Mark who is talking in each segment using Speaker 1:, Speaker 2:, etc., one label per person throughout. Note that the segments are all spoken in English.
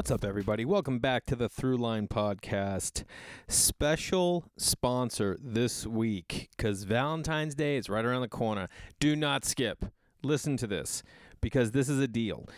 Speaker 1: What's up, everybody? Welcome back to the Thruline podcast. Special sponsor this week, because Valentine's Day is right around the corner. Do not skip. Listen to this, because this is a deal.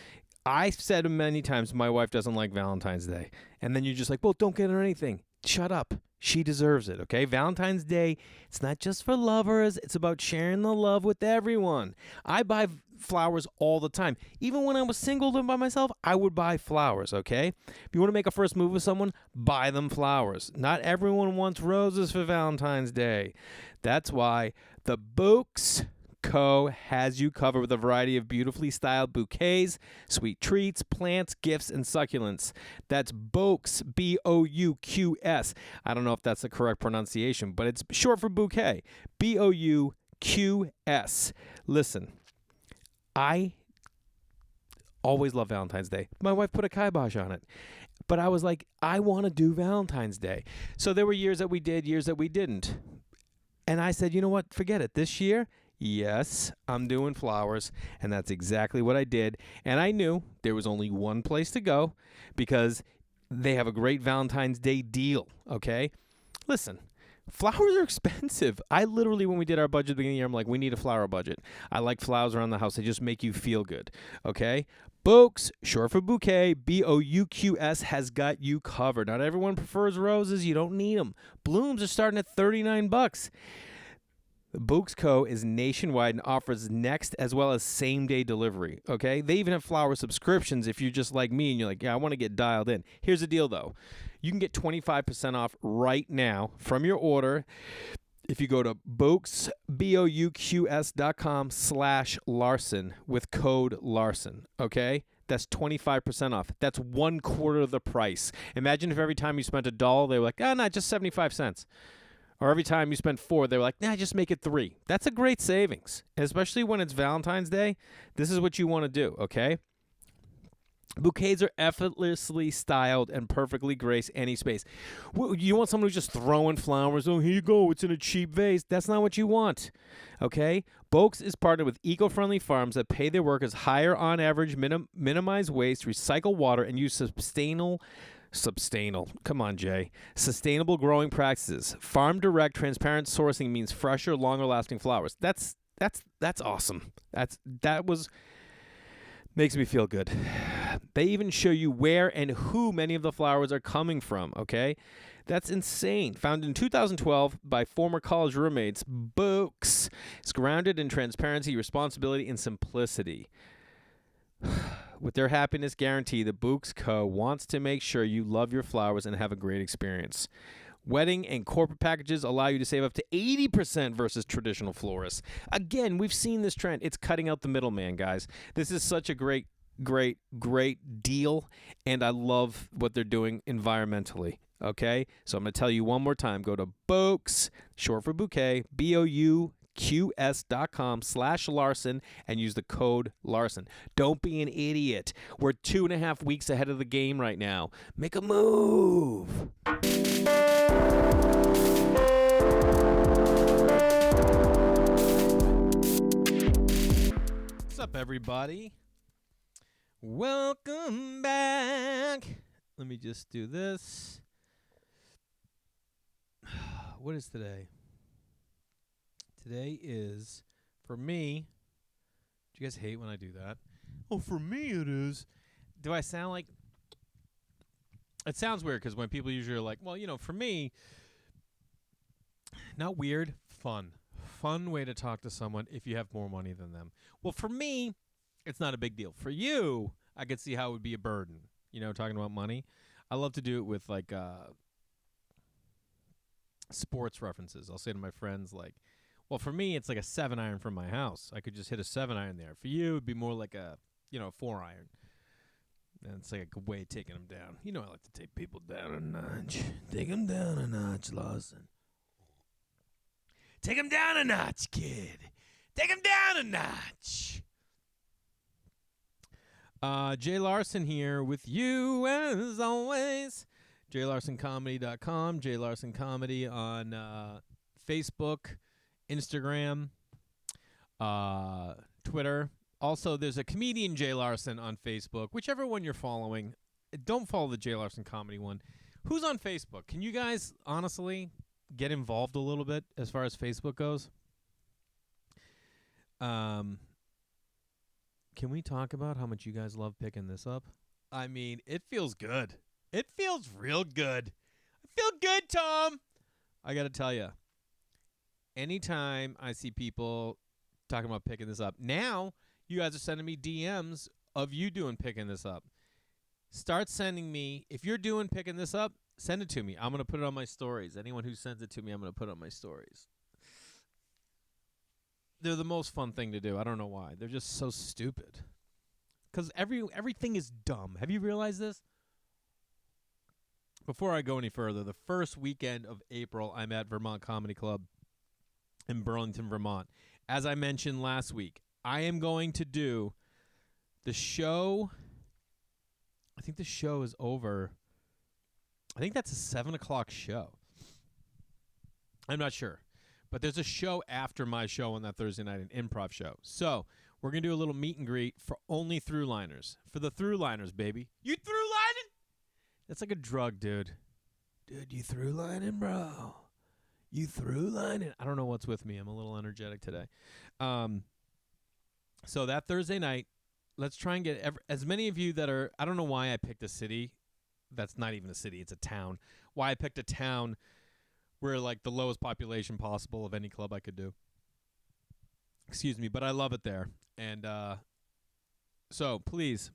Speaker 1: I've said many times my wife doesn't like Valentine's Day, and then you're just like, well, don't get her anything. Shut up. She deserves it, okay? Valentine's Day, it's not just for lovers. It's about sharing the love with everyone. I buy flowers all the time. Even when I was single and by myself, I would buy flowers, okay? If you want to make a first move with someone, buy them flowers. Not everyone wants roses for Valentine's Day. That's why the Bouquets Co. has you covered with a variety of beautifully styled bouquets, sweet treats, plants, gifts, and succulents. That's Bouquets, B-O-U-Q-S. I don't know if that's the correct pronunciation, but it's short for bouquet. B-O-U-Q-S. Listen, I always love Valentine's Day. My wife put a kibosh on it. But I was like, I want to do Valentine's Day. So there were years that we did, years that we didn't. And I said, you know what? Forget it. This year, yes, I'm doing flowers, and that's exactly what I did. And I knew there was only one place to go because they have a great Valentine's Day deal, okay? Listen, flowers are expensive. I literally, when we did our budget at the beginning of the year, I'm like, we need a flower budget. I like flowers around the house. They just make you feel good, okay? Bouquets, short for bouquet, B-O-U-Q-S, has got you covered. Not everyone prefers roses. You don't need them. Blooms are starting at $39. Bouquets Co. is nationwide and offers next as well as same-day delivery, okay? They even have flower subscriptions if you're just like me and you're like, yeah, I want to get dialed in. Here's the deal, though. You can get 25% off right now from your order if you go to Bouquets, BOUQS.com/Larson with code Larson, okay? That's 25% off. That's 1/4 of the price. Imagine if every time you spent $1, they were like, oh, no, just 75 cents. Or every time you spend $4, they were like, nah, just make it $3. That's a great savings. And especially when it's Valentine's Day, this is what you want to do, okay? Bouquets are effortlessly styled and perfectly grace any space. You want someone who's just throwing flowers? Oh, here you go. It's in a cheap vase. That's not what you want, okay? Bouquets is partnered with eco-friendly farms that pay their workers higher on average, minimize waste, recycle water, and use sustainable growing practices. Farm direct, transparent sourcing means fresher, longer lasting flowers. That's awesome. Makes me feel good. They even show you where and who many of the flowers are coming from, okay? That's insane. Founded in 2012 by former college roommates, Bouquets is grounded in transparency, responsibility, and simplicity. With their happiness guarantee, the Bouquets Co. wants to make sure you love your flowers and have a great experience. Wedding and corporate packages allow you to save up to 80% versus traditional florists. Again, we've seen this trend. It's cutting out the middleman, guys. This is such a great deal, and I love what they're doing environmentally, okay? So I'm going to tell you one more time. Go to Bouquets, short for bouquet, BOUQS.com/Larson, and use the code Larson. Don't be an idiot. We're 2.5 weeks ahead of the game right now. Make a move. What's up, everybody? Welcome back. Let me just do this. What is today? Today is, for me, do you guys hate when I do that? Oh, for me it is. Do I sound like, it sounds weird because when people usually are like, well, you know, for me, not weird, fun. Fun way to talk to someone if you have more money than them. Well, for me, it's not a big deal. For you, I could see how it would be a burden, you know, talking about money. I love to do it with, like, sports references. I'll say to my friends, like, well, for me, it's like a 7-iron from my house. I could just hit a 7-iron there. For you, it'd be more like a, 4-iron. And it's like a good way of taking them down. You know I like to take people down a notch. Take them down a notch, Lawson. Take them down a notch, kid. Take them down a notch. Jay Larson here with you, as always. JayLarsonComedy.com. Jay Larson Comedy on Facebook, Instagram, Twitter. Also, there's a comedian Jay Larson on Facebook. Whichever one you're following, don't follow the Jay Larson comedy one. Who's on Facebook? Can you guys honestly get involved a little bit as far as Facebook goes? Can we talk about how much you guys love picking this up? I mean, it feels good. It feels real good. I feel good, Tom. I got to tell you, anytime I see people talking about picking this up, now you guys are sending me DMs of you doing picking this up. Start sending me, if you're doing picking this up, send it to me. I'm going to put it on my stories. Anyone who sends it to me, I'm going to put it on my stories. They're the most fun thing to do. I don't know why. They're just so stupid. Because everything is dumb. Have you realized this? Before I go any further, the first weekend of April, I'm at Vermont Comedy Club in Burlington, Vermont. As I mentioned last week, I am going to do the show. I think the show is over. I think that's a 7 o'clock show. I'm not sure. But there's a show after my show on that Thursday night, an improv show. So we're going to do a little meet and greet for only Thruliners. For the Thruliners, baby. You Thrulining? That's like a drug, dude. Dude, you Thrulining, bro? You Thrulining? I don't know what's with me. I'm a little energetic today. So that Thursday night, let's try and get as many of you that are, I don't know why I picked a city. That's not even a city. It's a town. Why I picked a town where like the lowest population possible of any club I could do. Excuse me, but I love it there. And so please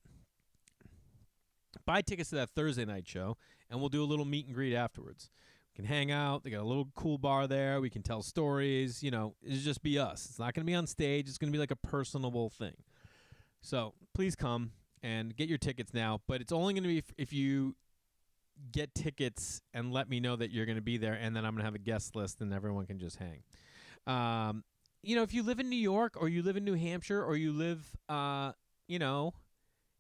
Speaker 1: buy tickets to that Thursday night show, and we'll do a little meet and greet afterwards. We can hang out. They got a little cool bar there. We can tell stories. You know, it'll just be us. It's not going to be on stage. It's going to be like a personable thing. So please come and get your tickets now. But it's only going to be if you get tickets and let me know that you're going to be there, and then I'm going to have a guest list, and everyone can just hang. You know, if you live in New York or you live in New Hampshire or you live, you know,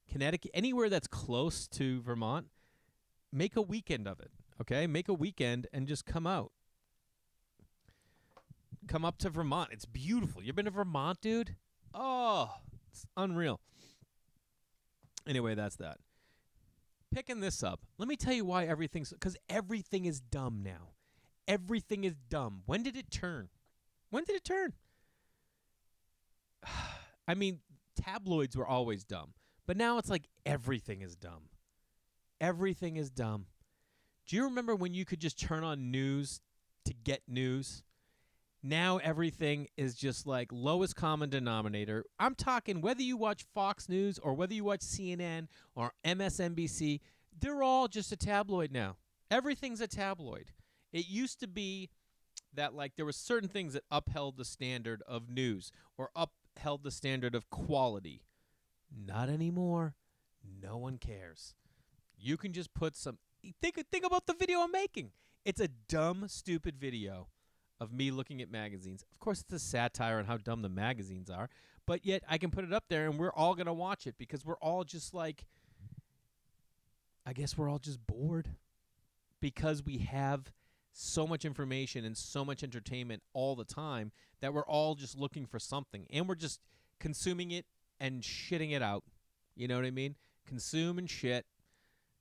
Speaker 1: Connecticut, anywhere that's close to Vermont, make a weekend of it, okay? Make a weekend and just come out. Come up to Vermont. It's beautiful. You been to Vermont, dude? Oh, it's unreal. Anyway, that's that. Picking this up. Let me tell you why because everything is dumb now. Everything is dumb. When did it turn? When did it turn? I mean, tabloids were always dumb. But now it's like everything is dumb. Everything is dumb. Do you remember when you could just turn on news to get news? Now everything is just like lowest common denominator. I'm talking whether you watch Fox News or whether you watch CNN or MSNBC, they're all just a tabloid now. Everything's a tabloid. It used to be that like there were certain things that upheld the standard of news or upheld the standard of quality. Not anymore. No one cares. You can just put some... Think about the video I'm making. It's a dumb, stupid video of me looking at magazines. Of course, it's a satire on how dumb the magazines are, but yet I can put it up there and we're all going to watch it because we're all just like... I guess we're all just bored because we have so much information and so much entertainment all the time that we're all just looking for something, and we're just consuming it and shitting it out. You know what I mean? Consume and shit.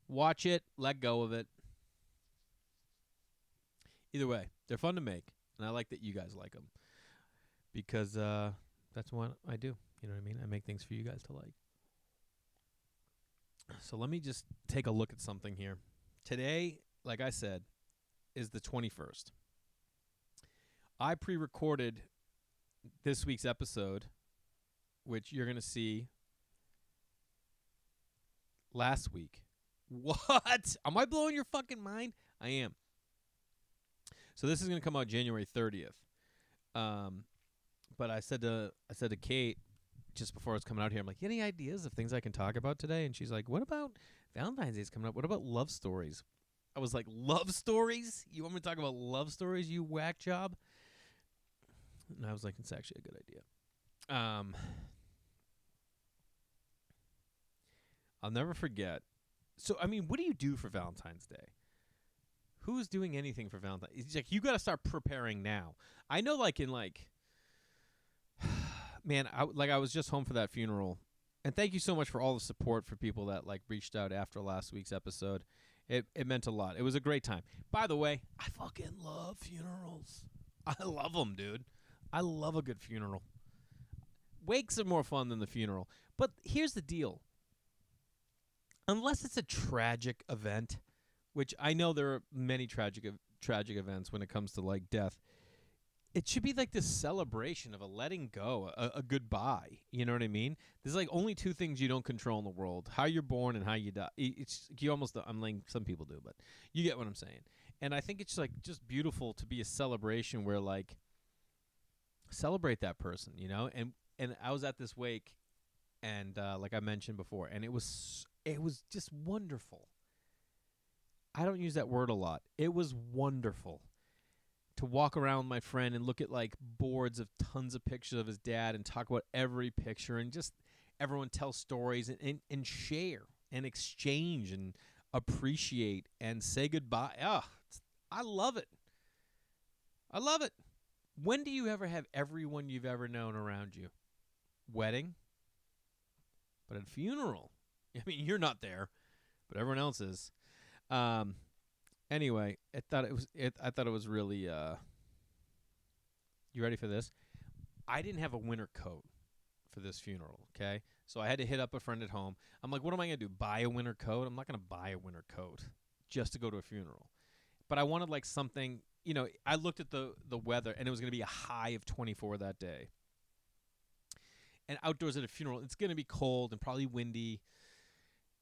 Speaker 1: Watch it. Let go of it. Either way, they're fun to make, and I like that you guys like them because that's what I do. You know what I mean? I make things for you guys to like. So let me just take a look at something here. Today, like I said, is the 21st. I pre-recorded this week's episode, which you're going to see last week. What? Am I blowing your fucking mind? I am. So this is going to come out January 30th. But I said to Kate just before I was coming out here, I'm like, any ideas of things I can talk about today? And she's like, what about Valentine's Day's coming up? What about love stories? I was like, love stories? You want me to talk about love stories, you whack job? And I was like, it's actually a good idea. I'll never forget. So, I mean, what do you do for Valentine's Day? Who's doing anything for Valentine's? It's like, you got to start preparing now. I know, like, in, like, man, I was just home for that funeral And thank you so much for all the support for people that like reached out after last week's episode. It meant a lot. It was a great time. By the way, I fucking love funerals. I love them, dude. I love a good funeral. Wakes are more fun than the funeral. But here's the deal. Unless it's a tragic event, which I know there are many tragic events when it comes to like death, it should be like this celebration of a letting go, a goodbye. You know what I mean? There's like only two things you don't control in the world: how you're born and how you die. It's you almost. I'm like some people do, but you get what I'm saying. And I think it's like just beautiful to be a celebration where like celebrate that person, you know. And I was at this wake, and like I mentioned before, and it was just wonderful. I don't use that word a lot. It was wonderful to walk around with my friend and look at like boards of tons of pictures of his dad and talk about every picture and just everyone tell stories and share and exchange and appreciate and say goodbye. I love it. I love it. When do you ever have everyone you've ever known around you? Wedding? But at a funeral. I mean, you're not there, but everyone else is. Anyway, I thought it was really. You ready for this? I didn't have a winter coat for this funeral. Okay, so I had to hit up a friend at home. I'm like, what am I gonna do? Buy a winter coat? I'm not gonna buy a winter coat just to go to a funeral. But I wanted like something. You know, I looked at the weather and it was gonna be a high of 24 that day. And outdoors at a funeral, it's gonna be cold and probably windy.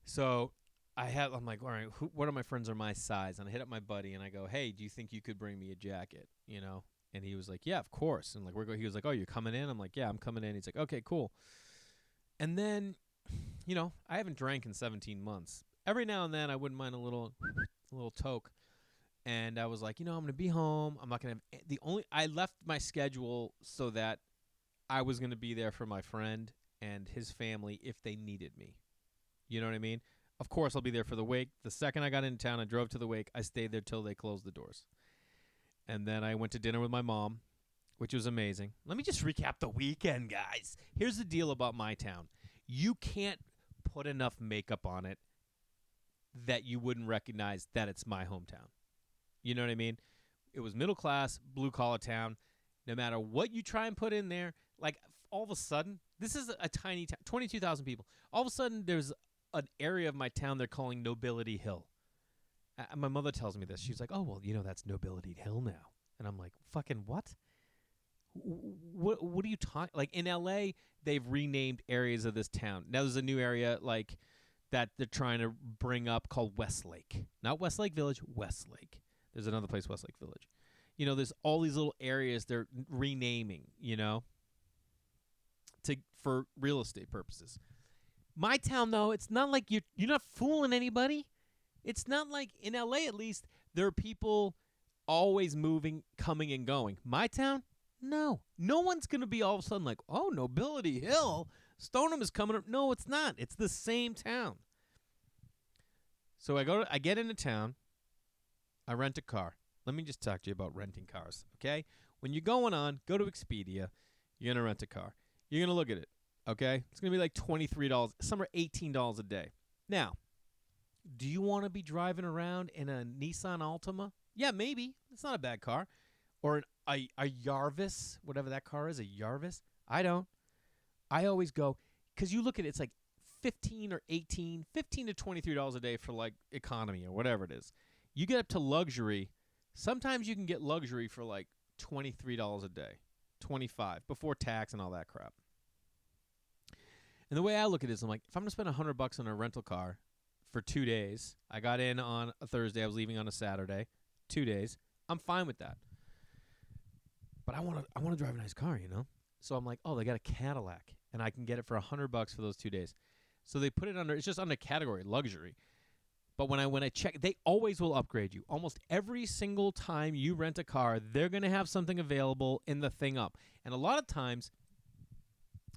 Speaker 1: So I'm like, all right, what of my friends are my size? And I hit up my buddy and I go, hey, do you think you could bring me a jacket? You know? And he was like, yeah, of course. And like he was like, oh, you're coming in? I'm like, yeah, I'm coming in. He's like, okay, cool. And then, you know, I haven't drank in 17 months. Every now and then I wouldn't mind a little toke. And I was like, you know, I'm going to be home. I'm not going to I left my schedule so that I was going to be there for my friend and his family if they needed me. You know what I mean? Of course, I'll be there for the wake. The second I got into town, I drove to the wake. I stayed there till they closed the doors. And then I went to dinner with my mom, which was amazing. Let me just recap the weekend, guys. Here's the deal about my town. You can't put enough makeup on it that you wouldn't recognize that it's my hometown. You know what I mean? It was middle class, blue collar town. No matter what you try and put in there, like all of a sudden, this is a tiny town, 22,000 people. All of a sudden, there's an area of my town they're calling Nobility Hill. My mother tells me this. She's like, oh, well, you know, that's Nobility Hill now. And I'm like, fucking what? What are you talking? Like in L.A., they've renamed areas of this town. Now there's a new area like that they're trying to bring up called Westlake. Not Westlake Village, Westlake. There's another place, Westlake Village. You know, there's all these little areas they're renaming, you know, for real estate purposes. My town, though, it's not like you're not fooling anybody. It's not like, in L.A. at least, there are people always moving, coming and going. My town, no. No one's going to be all of a sudden like, oh, Nobility Hill, Stoneham is coming up. No, it's not. It's the same town. So I get into town. I rent a car. Let me just talk to you about renting cars, okay? When you're going on, go to Expedia. You're going to rent a car. You're going to look at it. Okay? It's going to be like $23. Some are $18 a day. Now, do you want to be driving around in a Nissan Altima? Yeah, maybe. It's not a bad car. Or a Yarvis, whatever that car is, a Yarvis. I don't. I always go, because you look at it, it's like $15 to $23 a day for like economy or whatever it is. You get up to luxury. Sometimes you can get luxury for like $23 a day, $25 before tax and all that crap. And the way I look at it is, I'm like, if I'm going to spend $100 on a rental car for 2 days, I got in on a Thursday, I was leaving on a Saturday, 2 days, I'm fine with that. But I want to drive a nice car, you know? So I'm like, oh, they got a Cadillac, and I can get it for $100 for those 2 days. So they put it under, it's just under category, luxury. But when I check, they always will upgrade you. Almost every single time you rent a car, they're going to have something available in the thing up. And a lot of times,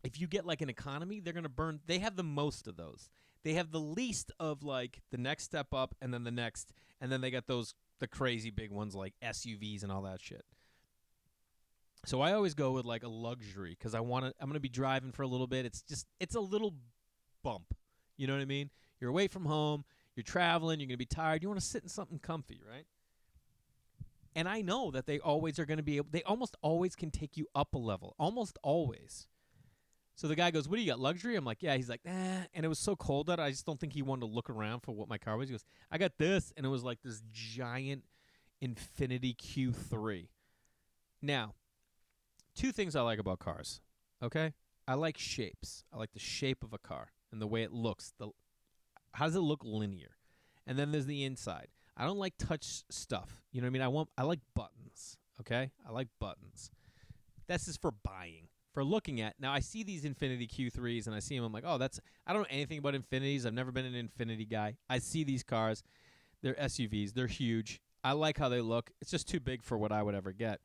Speaker 1: if you get like an economy, they're going to burn. They have the most of those. They have the least of like the next step up and then the next. And then they got the crazy big ones like SUVs and all that shit. So I always go with like a luxury because I'm going to be driving for a little bit. It's a little bump. You know what I mean? You're away from home. You're traveling. You're going to be tired. You want to sit in something comfy, right? And I know that they always are going to be able, they almost always can take you up a level. Almost always. So the guy goes, what do you got, luxury? I'm like, yeah. He's like, nah. And it was so cold that I just don't think he wanted to look around for what my car was. He goes, I got this. And it was like this giant Infiniti Q3. Now, two things I like about cars, okay? I like shapes. I like the shape of a car and the way it looks. How does it look linear? And then there's the inside. I don't like touch stuff. You know what I mean? I like buttons, okay? I like buttons. This is for buying. For looking at. Now, I see these Infiniti Q3s, and I see them. I'm like, oh, I don't know anything about Infinitis. I've never been an Infiniti guy. I see these cars. They're SUVs. They're huge. I like how they look. It's just too big for what I would ever get.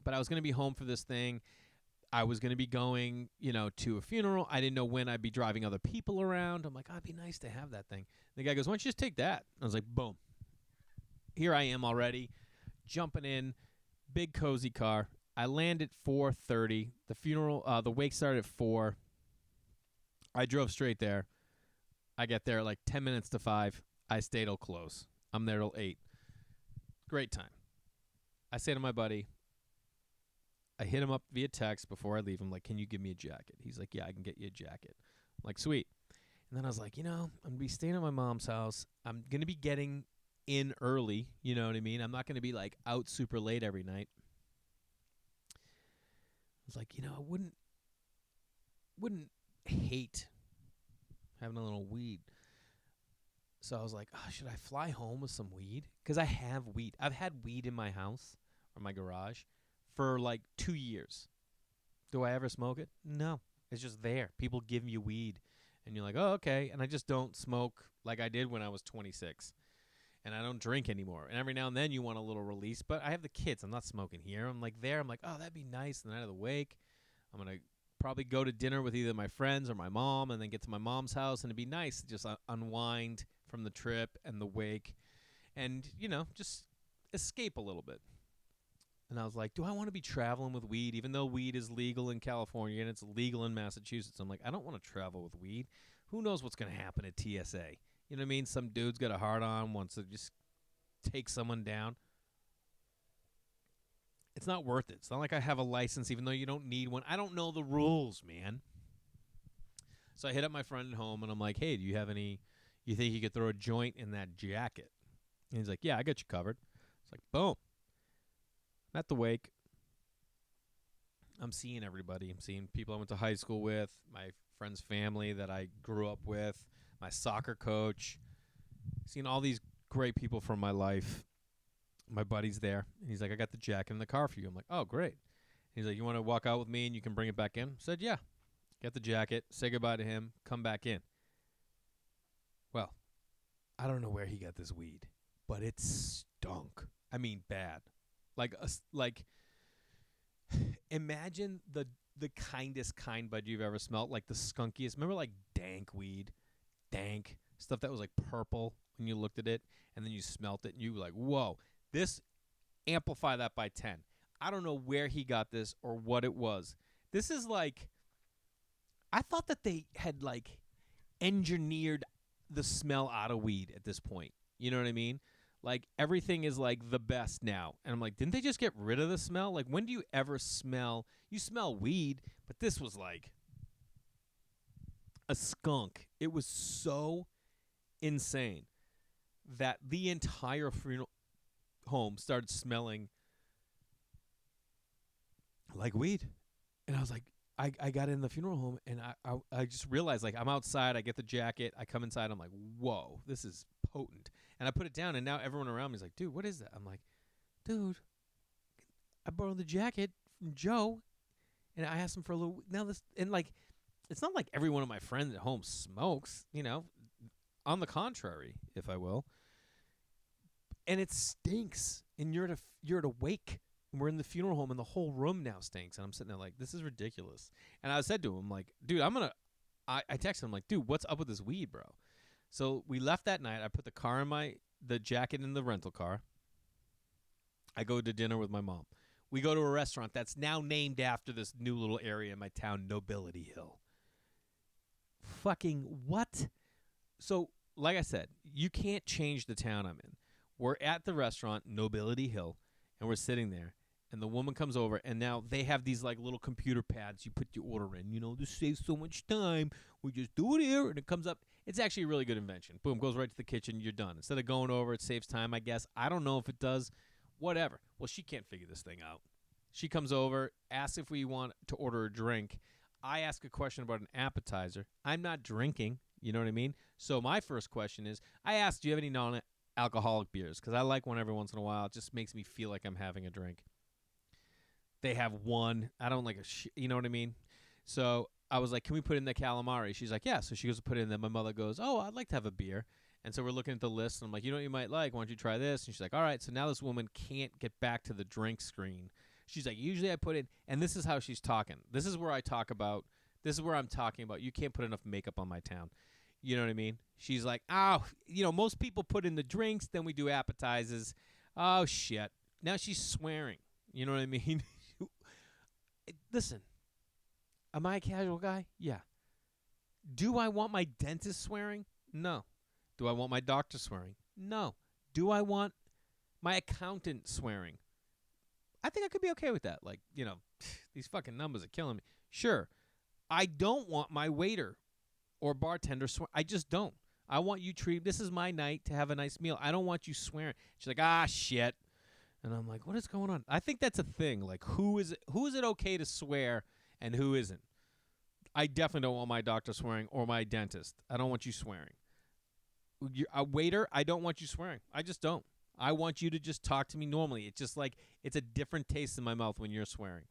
Speaker 1: But I was going to be home for this thing. I was going to be going, to a funeral. I didn't know when I'd be driving other people around. I'm like, oh, it'd be nice to have that thing. The guy goes, why don't you just take that? I was like, boom. Here I am already, jumping in, big cozy car. I land at 4:30. The funeral, the wake started at 4. I drove straight there. I get there like 10 minutes to 5. I stay till close. I'm there till 8. Great time. I say to my buddy, I hit him up via text before I leave. I'm like, can you give me a jacket? He's like, yeah, I can get you a jacket. I'm like, sweet. And then I was like, I'm going to be staying at my mom's house. I'm going to be getting in early. You know what I mean? I'm not going to be like out super late every night. I was like, I wouldn't hate having a little weed. So I was like, oh, should I fly home with some weed? Because I have weed. I've had weed in my house or my garage for like 2 years. Do I ever smoke it? No. It's just there. People give you weed. And you're like, oh, okay. And I just don't smoke like I did when I was 26. And I don't drink anymore. And every now and then you want a little release. But I have the kids. I'm not smoking here. I'm like there. I'm like, oh, that'd be nice. The night of the wake, I'm going to probably go to dinner with either my friends or my mom and then get to my mom's house. And it'd be nice to just unwind from the trip and the wake. And, just escape a little bit. And I was like, do I want to be traveling with weed, even though weed is legal in California and it's legal in Massachusetts? I'm like, I don't want to travel with weed. Who knows what's going to happen at TSA? You know what I mean? Some dude's got a hard on, wants to just take someone down. It's not worth it. It's not like I have a license, even though you don't need one. I don't know the rules, man. So I hit up my friend at home, and I'm like, hey, do you have any, you think you could throw a joint in that jacket? And he's like, yeah, I got you covered. It's like, boom. I'm at the wake. I'm seeing everybody. I'm seeing people I went to high school with, my friend's family that I grew up with, my soccer coach, seeing all these great people from my life. My buddy's there. And he's like, I got the jacket in the car for you. I'm like, oh, great. He's like, you want to walk out with me and you can bring it back in? I said, yeah. Get the jacket, say goodbye to him, come back in. Well, I don't know where he got this weed, but it stunk. I mean, bad. Like, imagine the kindest kind bud you've ever smelled, like the skunkiest. Remember, like dank weed, dank stuff that was like purple when you looked at it, and then you smelt it, and you were like, "Whoa, this amplify that by 10." I don't know where he got this or what it was. This is like, I thought that they had like engineered the smell out of weed at this point. You know what I mean? Like, everything is, like, the best now. And I'm like, didn't they just get rid of the smell? Like, when do you ever smell? You smell weed, but this was, like, a skunk. It was so insane that the entire funeral home started smelling like weed. And I was like, I got in the funeral home, and I just realized, like, I'm outside. I get the jacket. I come inside. I'm like, whoa, this is potent. And I put it down, and now everyone around me is like, dude, what is that? I'm like, dude, I borrowed the jacket from Joe, and I asked him for a little. Now this, and like, it's not like every one of my friends at home smokes, on the contrary, if I will. And it stinks, and you're at a wake. And we're in the funeral home, and the whole room now stinks. And I'm sitting there like, this is ridiculous. And I said to him, like, dude, I texted him, like, dude, what's up with this weed, bro? So we left that night. I put the jacket in the rental car. I go to dinner with my mom. We go to a restaurant that's now named after this new little area in my town, Nobility Hill. fucking what? So, like I said, you can't change the town I'm in. We're at the restaurant, Nobility Hill, and we're sitting there. And the woman comes over, and now they have these like little computer pads you put your order in. This saves so much time. We just do it here, and it comes up. It's actually a really good invention. Boom, goes right to the kitchen. You're done. Instead of going over, it saves time, I guess. I don't know if it does. Whatever. Well, she can't figure this thing out. She comes over, asks if we want to order a drink. I ask a question about an appetizer. I'm not drinking. You know what I mean? So my first question is, I asked, do you have any non-alcoholic beers? Because I like one every once in a while. It just makes me feel like I'm having a drink. They have one. I don't like you know what I mean? So I was like, can we put in the calamari? She's like, yeah. So she goes to put it in there. My mother goes, oh, I'd like to have a beer. And so we're looking at the list, and I'm like, you know what you might like? Why don't you try this? And she's like, all right. So now this woman can't get back to the drink screen. She's like, usually I put in, and this is how she's talking. This is where I'm talking about, you can't put enough makeup on my town. You know what I mean? She's like, oh, most people put in the drinks, then we do appetizers. Oh, shit. Now she's swearing. You know what I mean? Listen, am I a casual guy? Yeah. Do I want my dentist swearing? No. Do I want my doctor swearing? No. Do I want my accountant swearing? I think I could be okay with that. Like, these fucking numbers are killing me. Sure. I don't want my waiter or bartender swear. I just don't. I want you this is my night to have a nice meal. I don't want you swearing. She's like, shit. And I'm like, what is going on? I think that's a thing. Like, who is it okay to swear and who isn't? I definitely don't want my doctor swearing or my dentist. I don't want you swearing. A waiter, I don't want you swearing. I just don't. I want you to just talk to me normally. It's just like, it's a different taste in my mouth when you're swearing.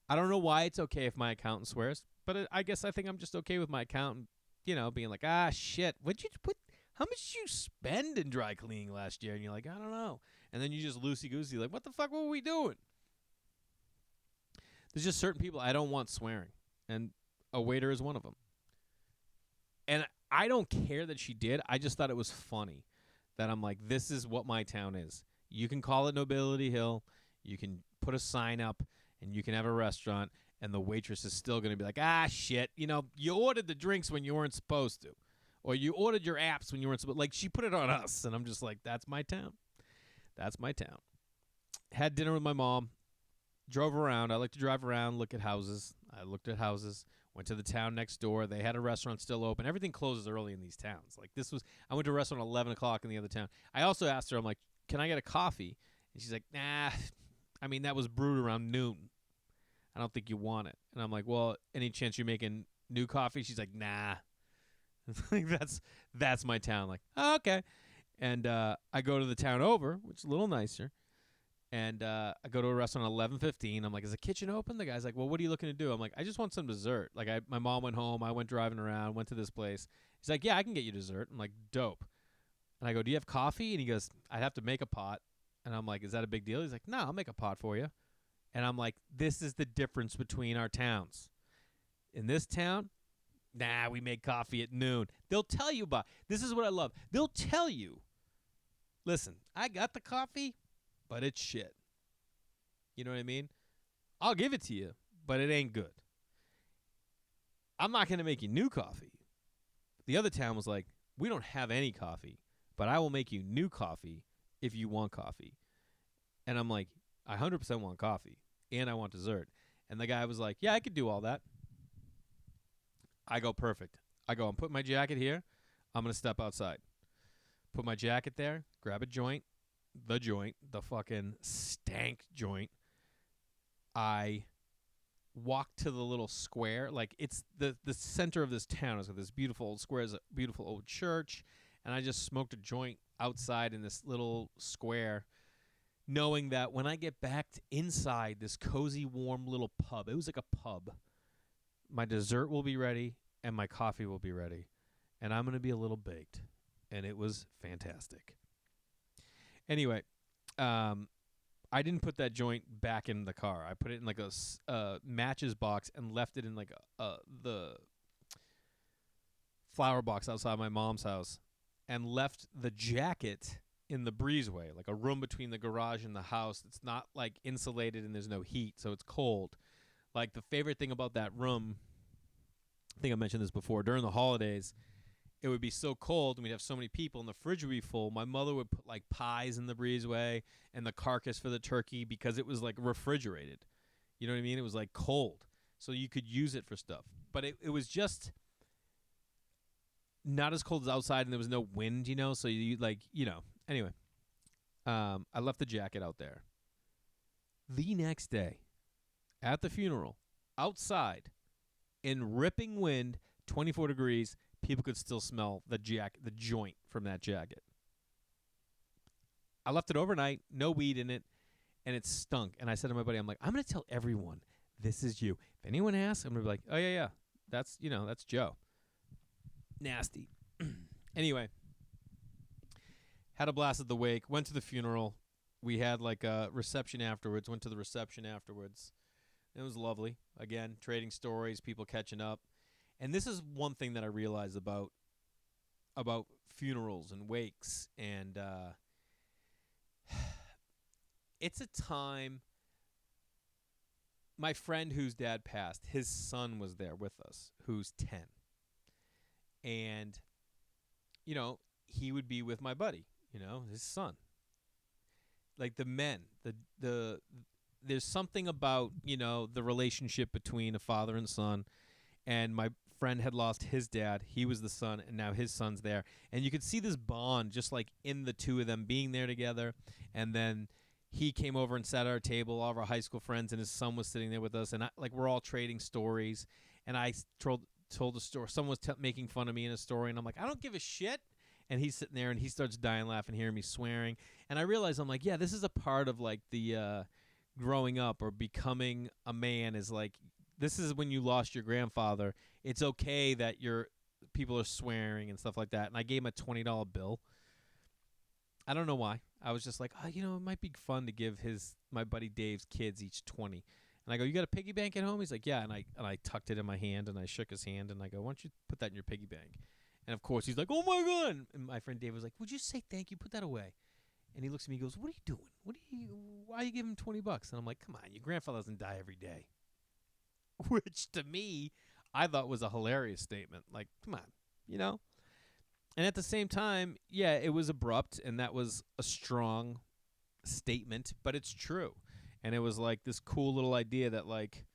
Speaker 1: I don't know why it's okay if my accountant swears, but I guess I think I'm just okay with my accountant, being like, shit, how much did you spend in dry cleaning last year? And you're like, I don't know. And then you just loosey-goosey, like, what the fuck were we doing? There's just certain people I don't want swearing, and a waiter is one of them. And I don't care that she did. I just thought it was funny that I'm like, this is what my town is. You can call it Nobility Hill. You can put a sign up, and you can have a restaurant, and the waitress is still going to be like, shit, you ordered the drinks when you weren't supposed to. Or you ordered your apps when you weren't supposed to. Like, she put it on us, and I'm just like, that's my town. That's my town. Had dinner with my mom. Drove around. I like to drive around, look at houses. I looked at houses. Went to the town next door. They had a restaurant still open. Everything closes early in these towns. Like, I went to a restaurant at 11 o'clock in the other town. I also asked her, I'm like, can I get a coffee? And she's like, nah. I mean, that was brewed around noon. I don't think you want it. And I'm like, well, any chance you're making new coffee? She's like, nah. Like, that's my town. Like, oh, okay. And I go to the town over, which is a little nicer. And I go to a restaurant at 11:15. I'm like, is the kitchen open? The guy's like, well, what are you looking to do? I'm like, I just want some dessert. Like, my mom went home. I went driving around, went to this place. He's like, yeah, I can get you dessert. I'm like, dope. And I go, do you have coffee? And he goes, I'd have to make a pot. And I'm like, is that a big deal? He's like, no, I'll make a pot for you. And I'm like, this is the difference between our towns. In this town, nah, we make coffee at noon. They'll tell you about, this is what I love. They'll tell you, listen, I got the coffee, but it's shit. You know what I mean? I'll give it to you, but it ain't good. I'm not going to make you new coffee. The other town was like, we don't have any coffee, but I will make you new coffee if you want coffee. And I'm like, I 100% want coffee, and I want dessert. And the guy was like, yeah, I could do all that. I go, perfect. I go, I'm putting my jacket here. I'm going to step outside. Put my jacket there, grab a joint, the fucking stank joint. I walk to the little square. Like, it's the center of this town is this beautiful old square. Is a beautiful old church. And I just smoked a joint outside in this little square, knowing that when I get back inside this cozy, warm little pub, it was like a pub, my dessert will be ready and my coffee will be ready. And I'm going to be a little baked. And it was fantastic. Anyway, I didn't put that joint back in the car. I put it in like a matches box and left it in like the flower box outside my mom's house, and left the jacket in the breezeway, like a room between the garage and the house. It's not like insulated and there's no heat, so it's cold. Like, the favorite thing about that room I think I mentioned this before. During the holidays, it would be so cold and we'd have so many people and the fridge would be full. My mother would put like pies in the breezeway and the carcass for the turkey because it was like refrigerated. You know what I mean? It was like cold. So you could use it for stuff. But it was just not as cold as outside and there was no wind, so you anyway. I left the jacket out there. The next day at the funeral, outside in ripping wind, 24 degrees, people could still smell the joint from that jacket. I left it overnight, no weed in it, and it stunk. And I said to my buddy, I'm like, I'm going to tell everyone this is you. If anyone asks, I'm going to be like, oh, yeah, that's Joe. Nasty. Anyway, had a blast at the wake, went to the funeral. We had like a reception afterwards, went to the reception afterwards. It was lovely. Again, trading stories, people catching up. And this is one thing that I realized about funerals and wakes. And it's a time. My friend whose dad passed, his son was there with us, who's 10. And, he would be with my buddy, his son. Like the men, there's something about, the relationship between a father and son. And my friend had lost his dad. He was the son, and now his son's there. And you could see this bond just like in the two of them being there together. And then he came over and sat at our table, all of our high school friends, and his son was sitting there with us. And we're all trading stories. And I told a story. Someone was making fun of me in a story, and I'm like, I don't give a shit. And he's sitting there, and he starts dying laughing, hearing me swearing. And I realize, I'm like, yeah, this is a part of like the growing up or becoming a man is like, this is when you lost your grandfather. It's okay that people are swearing and stuff like that. And I gave him a $20 bill. I don't know why. I was just like, it might be fun to give my buddy Dave's kids each 20. And I go, you got a piggy bank at home? He's like, yeah. And I tucked it in my hand and I shook his hand and I go, why don't you put that in your piggy bank? And of course he's like, oh my God. And my friend Dave was like, would you say thank you? Put that away. And he looks at me and goes, what are you doing? Why are you giving him $20? And I'm like, come on, your grandfather doesn't die every day. Which to me, I thought was a hilarious statement. Like, come on, And at the same time, yeah, it was abrupt and that was a strong statement, but it's true. And it was like this cool little idea that like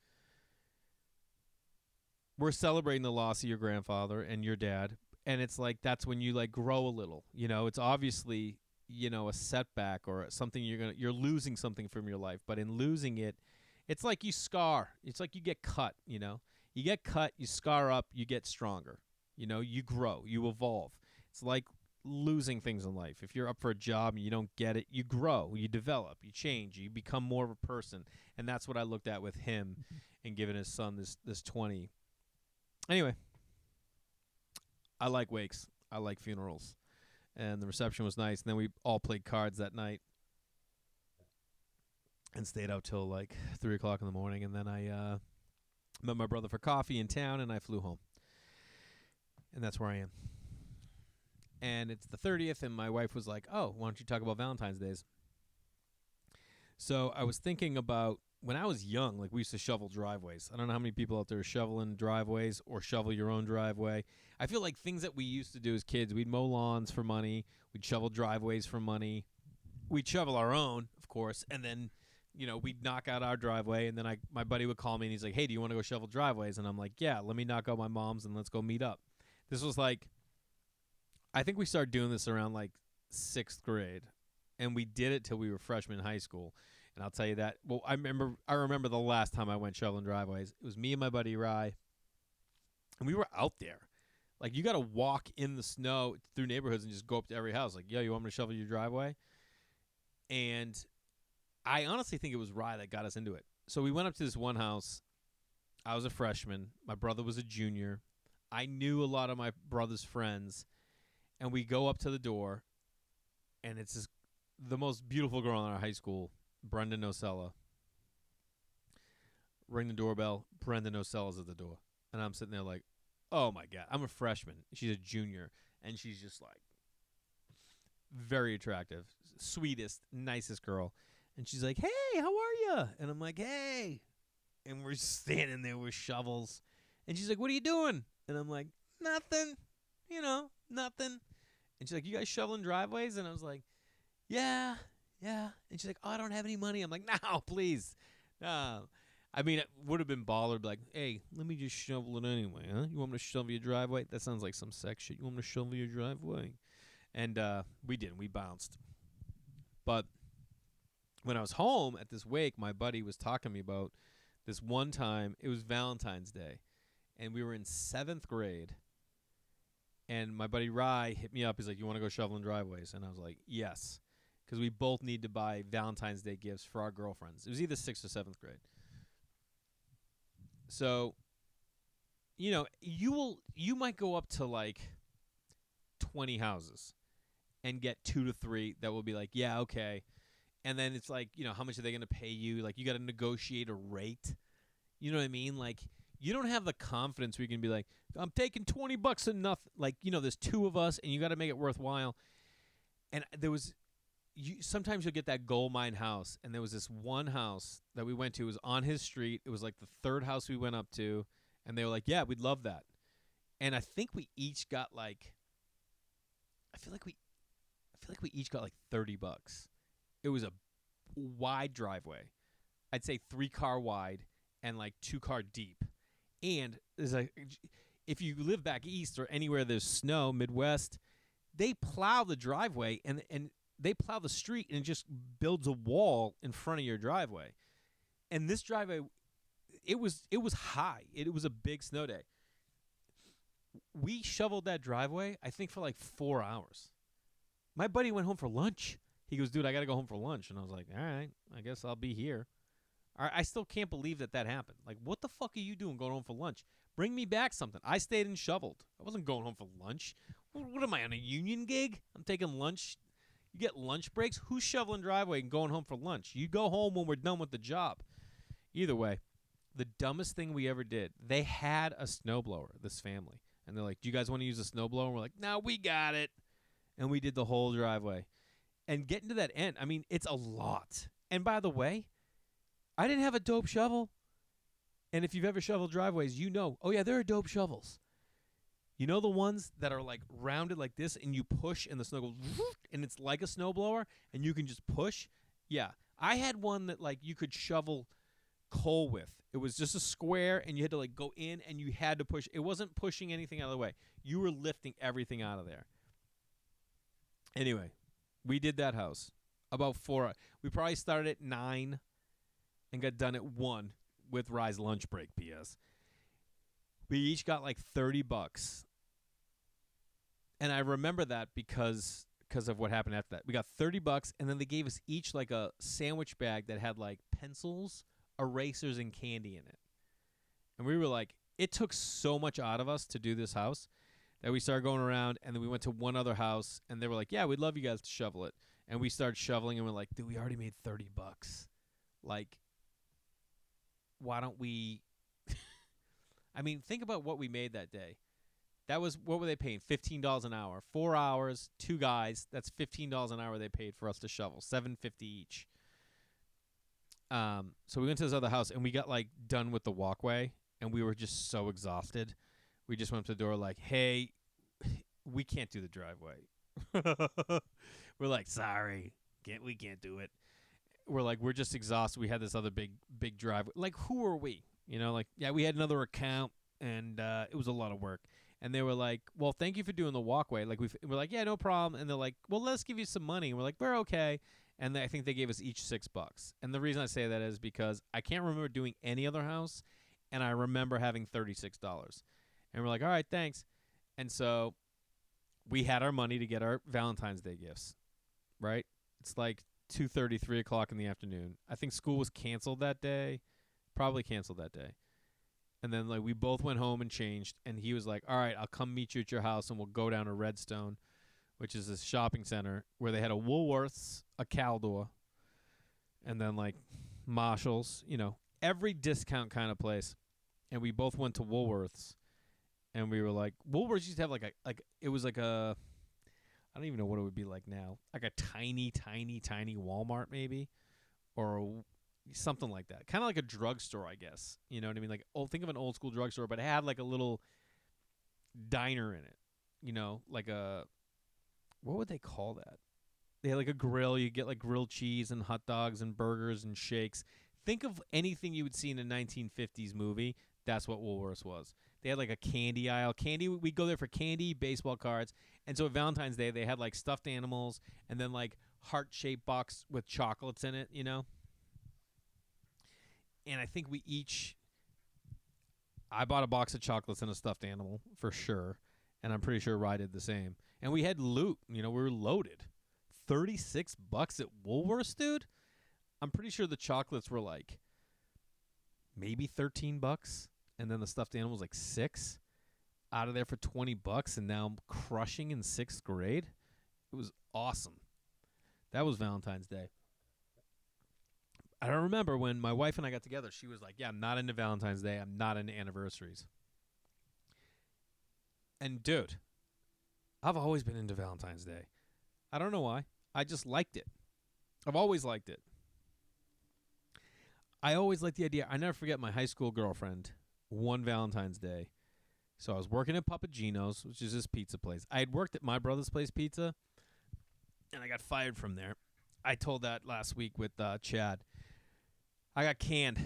Speaker 1: we're celebrating the loss of your grandfather and your dad. And it's like that's when you like grow a little. It's obviously, a setback or something you're losing something from your life. But in losing it, it's like you scar. It's like you get cut, You get cut, you scar up, you get stronger. You grow, you evolve. It's like losing things in life. If you're up for a job and you don't get it, you grow, you develop, you change, you become more of a person. And that's what I looked at with him and giving his son this 20. Anyway, I like wakes. I like funerals. And the reception was nice. And then we all played cards that night and stayed out till like 3 o'clock in the morning. And then I met my brother for coffee in town and I flew home. And that's where I am. And it's the 30th, and my wife was like, oh, why don't you talk about Valentine's Days? So I was thinking about when I was young, like we used to shovel driveways. I don't know how many people out there are shoveling driveways or shovel your own driveway. I feel like things that we used to do as kids, we'd mow lawns for money. We'd shovel driveways for money. We'd shovel our own, of course, and then, we'd knock out our driveway. And then my buddy would call me, and he's like, hey, do you want to go shovel driveways? And I'm like, yeah, let me knock out my mom's, and let's go meet up. This was like, I think we started doing this around like 6th grade, and we did it till we were freshmen in high school. And I'll tell you that. Well, I remember the last time I went shoveling driveways. It was me and my buddy Rye, and we were out there. Like, you got to walk in the snow through neighborhoods and just go up to every house. Like, yo, you want me to shovel your driveway? And I honestly think it was Rye that got us into it. So we went up to this one house. I was a freshman. My brother was a junior. I knew a lot of my brother's friends. And we go up to the door, and it's the most beautiful girl in our high school, Brenda Nocella. Ring the doorbell. Brenda Nocella's at the door. And I'm sitting there like, oh, my God. I'm a freshman. She's a junior. And she's just like very attractive, sweetest, nicest girl. And she's like, hey, how are you? And I'm like, hey. And we're standing there with shovels.
Speaker 2: And she's like, what are you doing? And I'm like, nothing. Nothing. And she's like, you guys shoveling driveways? And I was like, yeah. And she's like, oh, I don't have any money. I'm like, no, please. No. I mean, it would have been baller to be like, hey, let me just shovel it anyway, huh? You want me to shovel your driveway? That sounds like some sex shit. You want me to shovel your driveway? And we didn't. We bounced. But when I was home at this wake, my buddy was talking to me about this one time. It was Valentine's Day, and we were in 7th grade. And my buddy Rye hit me up. He's like, you want to go shoveling driveways? And I was like, yes. Because we both need to buy Valentine's Day gifts for our girlfriends. It was either 6th or 7th grade. So, you might go up to like 20 houses and get 2 to 3 that will be like, yeah, okay. And then it's like, how much are they going to pay you? Like, you got to negotiate a rate. You know what I mean? Like, you don't have the confidence where you can be like, I'm taking $20 and nothing. Like, there's 2 of us and you got to make it worthwhile. And there was, sometimes you'll get that gold mine house. And there was this one house that we went to. It was on his street. It was like the 3rd house we went up to. And they were like, yeah, we'd love that. And I think we each got like, I feel like we each got like $30. It was a wide driveway. I'd say 3-car wide and like 2-car deep. And there's if you live back east or anywhere there's snow, Midwest, they plow the driveway and they plow the street and it just builds a wall in front of your driveway. And this driveway, it was high. It was a big snow day. We shoveled that driveway, I think, for like 4 hours. My buddy went home for lunch. He goes, dude, I got to go home for lunch. And I was like, all right, I guess I'll be here. I still can't believe that happened. Like, what the fuck are you doing going home for lunch? Bring me back something. I stayed and shoveled. I wasn't going home for lunch. What am I, on a union gig? I'm taking lunch. You get lunch breaks? Who's shoveling driveway and going home for lunch? You go home when we're done with the job. Either way, the dumbest thing we ever did, they had a snowblower, this family. And they're like, do you guys want to use a snowblower? And we're like, no, we got it. And we did the whole driveway. And getting to that end, I mean, it's a lot. And by the way, I didn't have a dope shovel. And if you've ever shoveled driveways, oh yeah, there are dope shovels. You know the ones that are like rounded like this and you push and the snow goes and it's like a snowblower and you can just push? Yeah. I had one that like you could shovel coal with. It was just a square and you had to like go in and you had to push. It wasn't pushing anything out of the way. You were lifting everything out of there. Anyway, we did that house. About 4. We probably started at 9 and got done at 1 with Rye's lunch break, P.S. We each got like $30. And I remember that because of what happened after that. We got $30, and then they gave us each like a sandwich bag that had like pencils, erasers, and candy in it. And we were like, it took so much out of us to do this house that we started going around, and then we went to one other house, and they were like, yeah, we'd love you guys to shovel it. And we started shoveling, and we're like, dude, we already made $30. Like, why don't we... I mean, think about what we made that day. That was, what were they paying? $15 an hour. 4 hours, 2 guys. That's $15 an hour they paid for us to shovel. $7.50 each. So we went to this other house, and we got, like, done with the walkway, and we were just so exhausted. We just went up to the door like, hey, we can't do the driveway. We're like, sorry. We can't do it. We're just exhausted. We had this other big driveway. Like, who are we? Like, yeah, we had another account, and it was a lot of work. And they were like, well, thank you for doing the walkway. Like, we're like, yeah, no problem. And they're like, well, let's give you some money. And we're like, we're okay. And I think they gave us each $6. And the reason I say that is because I can't remember doing any other house, and I remember having $36. And we're like, all right, thanks. And so we had our money to get our Valentine's Day gifts, right? It's like 2:30, 3 o'clock in the afternoon. I think school was canceled that day. Probably canceled that day. And then like we both went home and changed, and he was like, all right, I'll come meet you at your house, and we'll go down to Redstone, which is this shopping center where they had a Woolworths, a Caldor, and then like Marshalls, every discount kind of place. And we both went to Woolworths, and we were like, Woolworths used to have it was like a, I don't even know what it would be like now, like a tiny Walmart maybe, or something like that. Kind of like a drugstore, I guess. You know what I mean? Like, think of an old school drugstore, but it had like a little diner in it. You know, like a, what would they call that? They had like a grill. You get like grilled cheese and hot dogs and burgers and shakes. Think of anything you would see in a 1950s movie. That's what Woolworths was. They had like a candy aisle. Candy, we'd go there for candy, baseball cards. And so at Valentine's Day, they had like stuffed animals and then like heart-shaped box with chocolates in it, you know? And I think I bought a box of chocolates and a stuffed animal for sure. And I'm pretty sure Rye did the same. And we had loot. You know, we were loaded. $36 at Woolworths, dude? I'm pretty sure the chocolates were like maybe $13, and then the stuffed animal was like $6. Out of there for $20, and now I'm crushing in 6th grade. It was awesome. That was Valentine's Day. I don't remember when my wife and I got together. She was like, "Yeah, I'm not into Valentine's Day. I'm not into anniversaries." And dude, I've always been into Valentine's Day. I don't know why. I just liked it. I've always liked it. I always liked the idea. I never forget my high school girlfriend one Valentine's Day. So I was working at Papagino's, which is this pizza place. I had worked at my brother's place pizza, and I got fired from there. I told that last week with Chad. I got canned,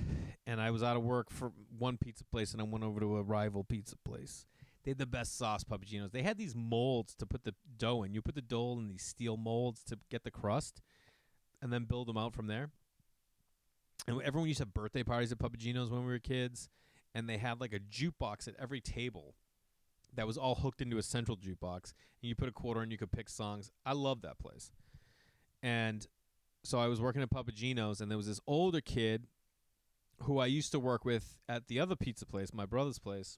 Speaker 2: and I was out of work for one pizza place, and I went over to a rival pizza place. They had the best sauce, Papagino's. They had these molds to put the dough in. You put the dough in these steel molds to get the crust, and then build them out from there. And everyone used to have birthday parties at Papagino's when we were kids, and they had like a jukebox at every table that was all hooked into a central jukebox, and you put a quarter and you could pick songs. I love that place. And so I was working at Papagino's, and there was this older kid who I used to work with at the other pizza place, my brother's place,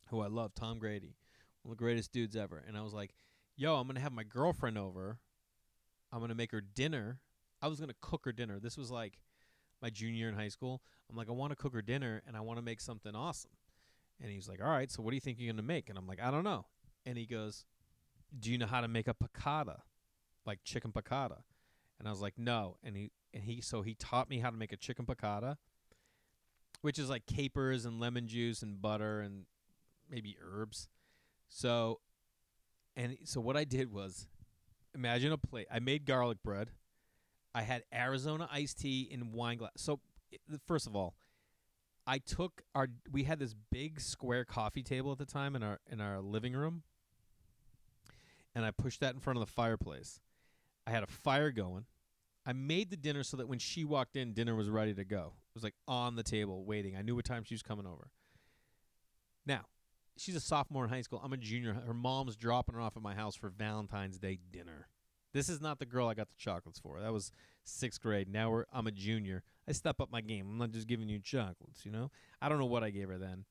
Speaker 2: who I love, Tom Grady, one of the greatest dudes ever. And I was like, yo, I'm going to have my girlfriend over. I'm going to make her dinner. I was going to cook her dinner. This was like my junior year in high school. I'm like, I want to cook her dinner, and I want to make something awesome. And he's like, all right, so what do you think you're going to make? And I'm like, I don't know. And he goes, do you know how to make a piccata, like chicken piccata? And I was like, no. And he taught me how to make a chicken piccata, which is like capers and lemon juice and butter and maybe herbs. So what I did was, imagine a plate. I made garlic bread. I had Arizona iced tea in wine glass. So first of all, we had this big square coffee table at the time in our living room, and I pushed that in front of the fireplace. I had a fire going. I made the dinner so that when she walked in, dinner was ready to go. It was like on the table waiting. I knew what time she was coming over. Now, she's a sophomore in high school. I'm a junior. Her mom's dropping her off at my house for Valentine's Day dinner. This is not the girl I got the chocolates for. That was 6th grade. Now I'm a junior. I step up my game. I'm not just giving you chocolates, you know? I don't know what I gave her then.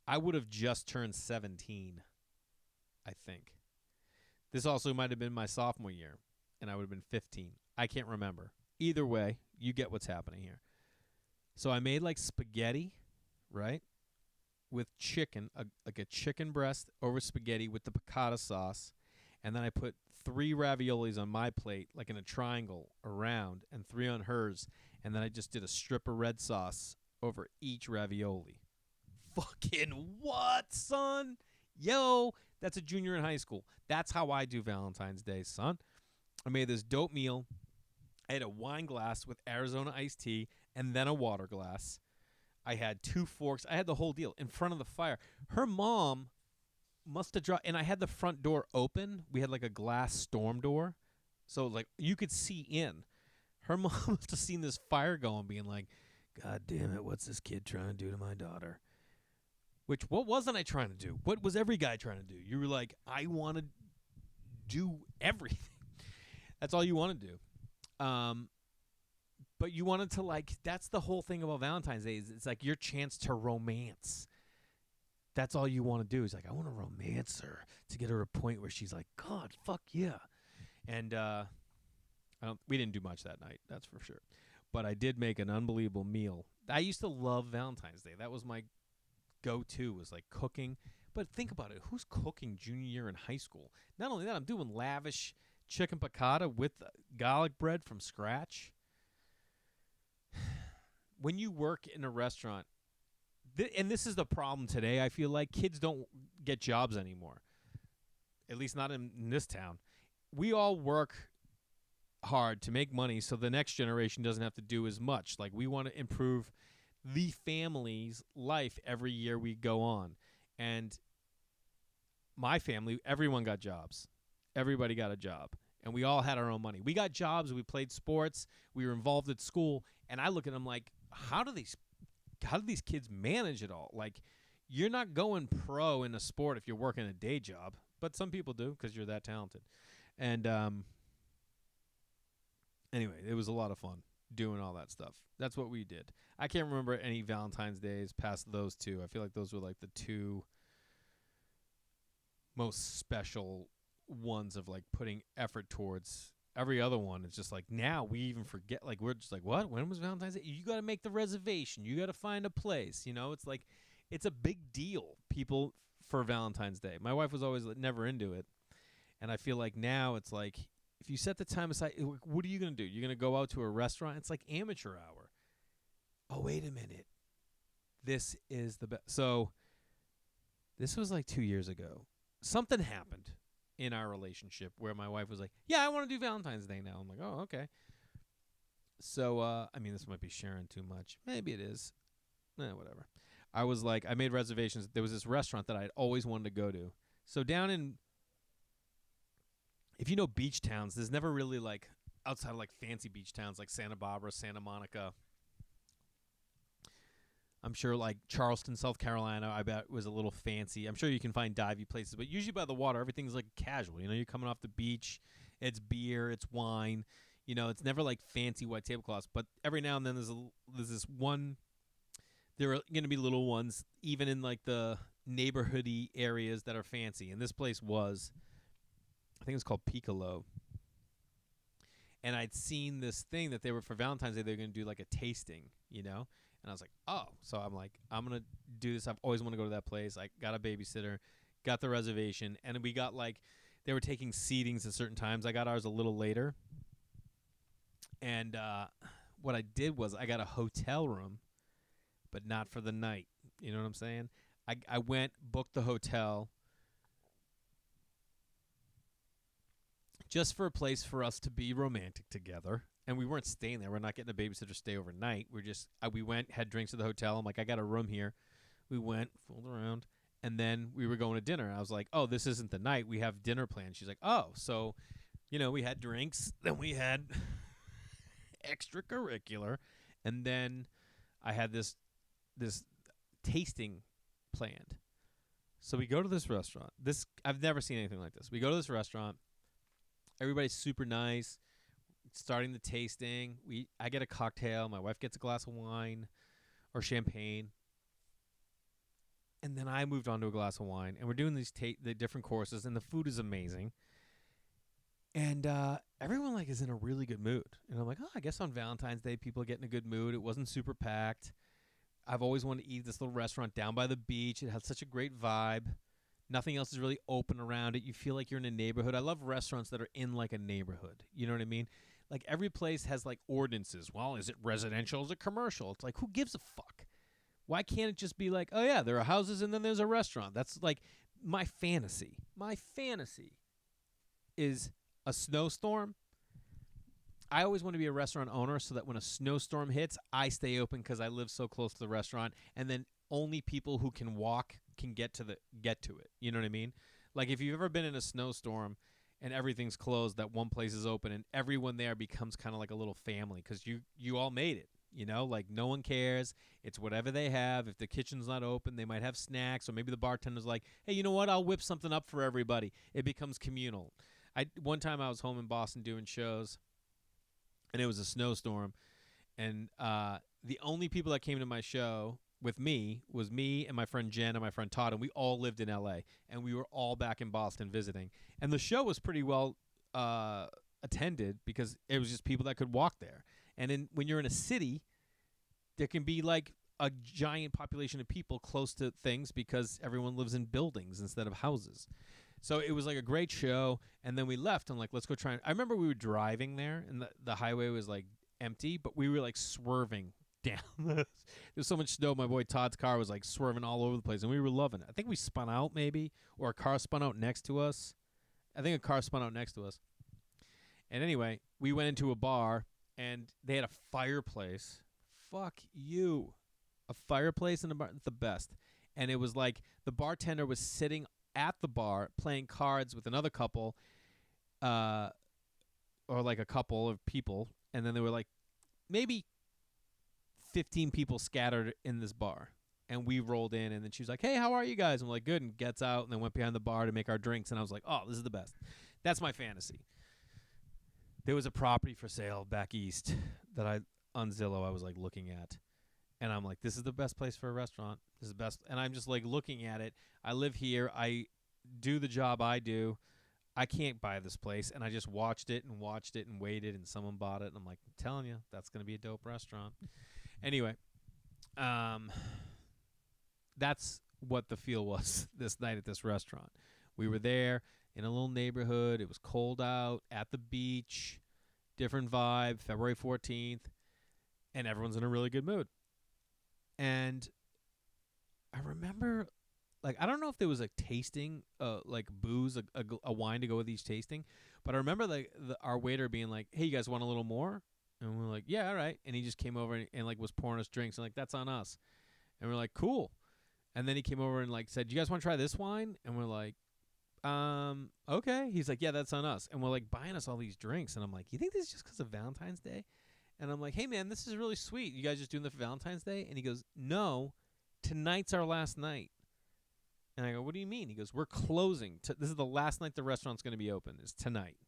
Speaker 2: I would have just turned 17, I think. This also might have been my sophomore year, and I would have been 15. I can't remember. Either way, you get what's happening here. So I made like spaghetti, right? With chicken, like a chicken breast over spaghetti with the piccata sauce. And then I put 3 raviolis on my plate, like in a triangle around, and 3 on hers. And then I just did a strip of red sauce over each ravioli. Fucking what, son? Yo, that's a junior in high school. That's how I do Valentine's Day, son. I made this dope meal. I had a wine glass with Arizona iced tea and then a water glass. I had 2 forks. I had the whole deal in front of the fire. Her mom must have dropped, and I had the front door open. We had like a glass storm door, so like you could see in. Her mom must have seen this fire going, being like, God damn it, what's this kid trying to do to my daughter? Which, what wasn't I trying to do? What was every guy trying to do? You were like, I want to do everything. That's all you want to do. But you wanted to, like, that's the whole thing about Valentine's Day. Is it's like your chance to romance. That's all you want to do. Is like, I want to romance her to get her to a point where she's like, God, fuck yeah. And we didn't do much that night, that's for sure. But I did make an unbelievable meal. I used to love Valentine's Day. That was my go-to, was like cooking. But think about it. Who's cooking junior year in high school? Not only that, I'm doing lavish chicken piccata with garlic bread from scratch. when you work in a restaurant, and this is the problem today, I feel like kids don't get jobs anymore, at least not in this town. We all work hard to make money so the next generation doesn't have to do as much. Like, we want to improve the family's life every year we go on. And my family, everyone got jobs. Everybody got a job. And we all had our own money. We got jobs. We played sports. We were involved at school. And I look at them like, how do these kids manage it all? Like, you're not going pro in a sport if you're working a day job. But some people do because you're that talented. And anyway, it was a lot of fun doing all that stuff. That's what we did. I can't remember any Valentine's Days past those two. I feel like those were like the two most special ones of like putting effort towards. Every other one is just like, now we even forget. Like, we're just like, what? When was Valentine's Day? You got to make the reservation. You got to find a place. You know, it's like, it's a big deal, people, for Valentine's Day. My wife was always never into it. And I feel like now it's like, if you set the time aside, what are you going to do? You're going to go out to a restaurant? It's like amateur hour. Oh, wait a minute. This is the best. So this was like 2 years ago. Something happened in our relationship where my wife was like, yeah, I want to do Valentine's Day now. I'm like, oh, okay. So, I mean, this might be sharing too much. Maybe it is. Whatever. I was like, I made reservations. There was this restaurant that I'd always wanted to go to. So down in, if you know beach towns, there's never really like, outside of like fancy beach towns like Santa Barbara, Santa Monica. I'm sure like Charleston, South Carolina, I bet was a little fancy. I'm sure you can find divey places, but usually by the water, everything's like casual. You know, you're coming off the beach, it's beer, it's wine. You know, it's never like fancy white tablecloths, but every now and then there's this one. There are going to be little ones, even in like the neighborhoody areas that are fancy. And this place was, I think it's called Piccolo. And I'd seen this thing that they were, for Valentine's Day, they were going to do like a tasting, you know? And I was like, oh. So I'm like, I'm going to do this. I've always wanted to go to that place. I got a babysitter, got the reservation. And we got like, they were taking seatings at certain times. I got ours a little later. And what I did was I got a hotel room, but not for the night. You know what I'm saying? I went, booked the hotel just for a place for us to be romantic together. And we weren't staying there. We're not getting a babysitter to stay overnight. We're just, we went, had drinks at the hotel. I'm like, I got a room here. We went, fooled around, and then we were going to dinner. I was like, oh, this isn't the night. We have dinner planned. She's like, oh, so, you know, we had drinks, then we had extracurricular, and then I had this tasting planned. So we go to this restaurant. I've never seen anything like this. We go to this restaurant. Everybody's super nice. Starting the tasting. I get a cocktail. My wife gets a glass of wine or champagne. And then I moved on to a glass of wine. And we're doing the different courses, and the food is amazing. And everyone like is in a really good mood. And I'm like, oh, I guess on Valentine's Day people get in a good mood. It wasn't super packed. I've always wanted to eat at this little restaurant down by the beach. It had such a great vibe. Nothing else is really open around it. You feel like you're in a neighborhood. I love restaurants that are in like a neighborhood. You know what I mean? Like every place has like ordinances. Well, is it residential? Is it commercial? It's like, who gives a fuck? Why can't it just be like, oh yeah, there are houses and then there's a restaurant? That's like my fantasy. My fantasy is a snowstorm. I always want to be a restaurant owner so that when a snowstorm hits, I stay open because I live so close to the restaurant, and then only people who can walk can get to it. You know what I mean? Like if you've ever been in a snowstorm and everything's closed, that one place is open and everyone there becomes kind of like a little family because you all made it. You know, like no one cares. It's whatever they have. If the kitchen's not open, they might have snacks, or maybe the bartender's like, hey, you know what? I'll whip something up for everybody. It becomes communal. One time I was home in Boston doing shows, and it was a snowstorm, and the only people that came to my show with me was me and my friend Jen and my friend Todd, and we all lived in L.A., and we were all back in Boston visiting. And the show was pretty well attended because it was just people that could walk there. And when you're in a city, there can be like a giant population of people close to things because everyone lives in buildings instead of houses. So it was like a great show, and then we left and like, let's go try. I remember we were driving there, and the highway was like empty, but we were like swerving down. There's so much snow. My boy Todd's car was like swerving all over the place, and we were loving it. I think we spun out maybe, or a car spun out next to us. I think a car spun out next to us. And anyway, we went into a bar, and they had a fireplace. Fuck you. A fireplace in the bar, the best. And it was like the bartender was sitting at the bar playing cards with another couple, or like a couple of people, and then there were like maybe 15 people scattered in this bar. And we rolled in, and then she was like, "Hey, how are you guys?" And we're like, "Good," and gets out, and then went behind the bar to make our drinks. And I was like, "Oh, this is the best." That's my fantasy. There was a property for sale back east that on Zillow I was like looking at. And I'm like, this is the best place for a restaurant. This is the best. And I'm just like looking at it. I live here. I do the job I do. I can't buy this place. And I just watched it and waited, and someone bought it. And I'm like, I'm telling you, that's going to be a dope restaurant. Anyway, that's what the feel was this night at this restaurant. We were there in a little neighborhood. It was cold out, at the beach, different vibe, February 14th, and everyone's in a really good mood. And I remember, like, I don't know if there was a tasting, like booze, a wine to go with each tasting, but I remember like our waiter being like, "Hey, you guys want a little more?" And we're like, "Yeah, all right." And he just came over and like was pouring us drinks, and like, "That's on us." And we're like, "Cool." And then he came over and like said, "You guys want to try this wine?" And we're like, okay. He's like, "Yeah, that's on us." And we're like buying us all these drinks, and I'm like, "You think this is just because of Valentine's Day?" And I'm like, "Hey, man, this is really sweet. You guys just doing this for Valentine's Day?" And he goes, "No, tonight's our last night." And I go, "What do you mean?" He goes, "We're closing. This is the last night the restaurant's going to be open. It's tonight."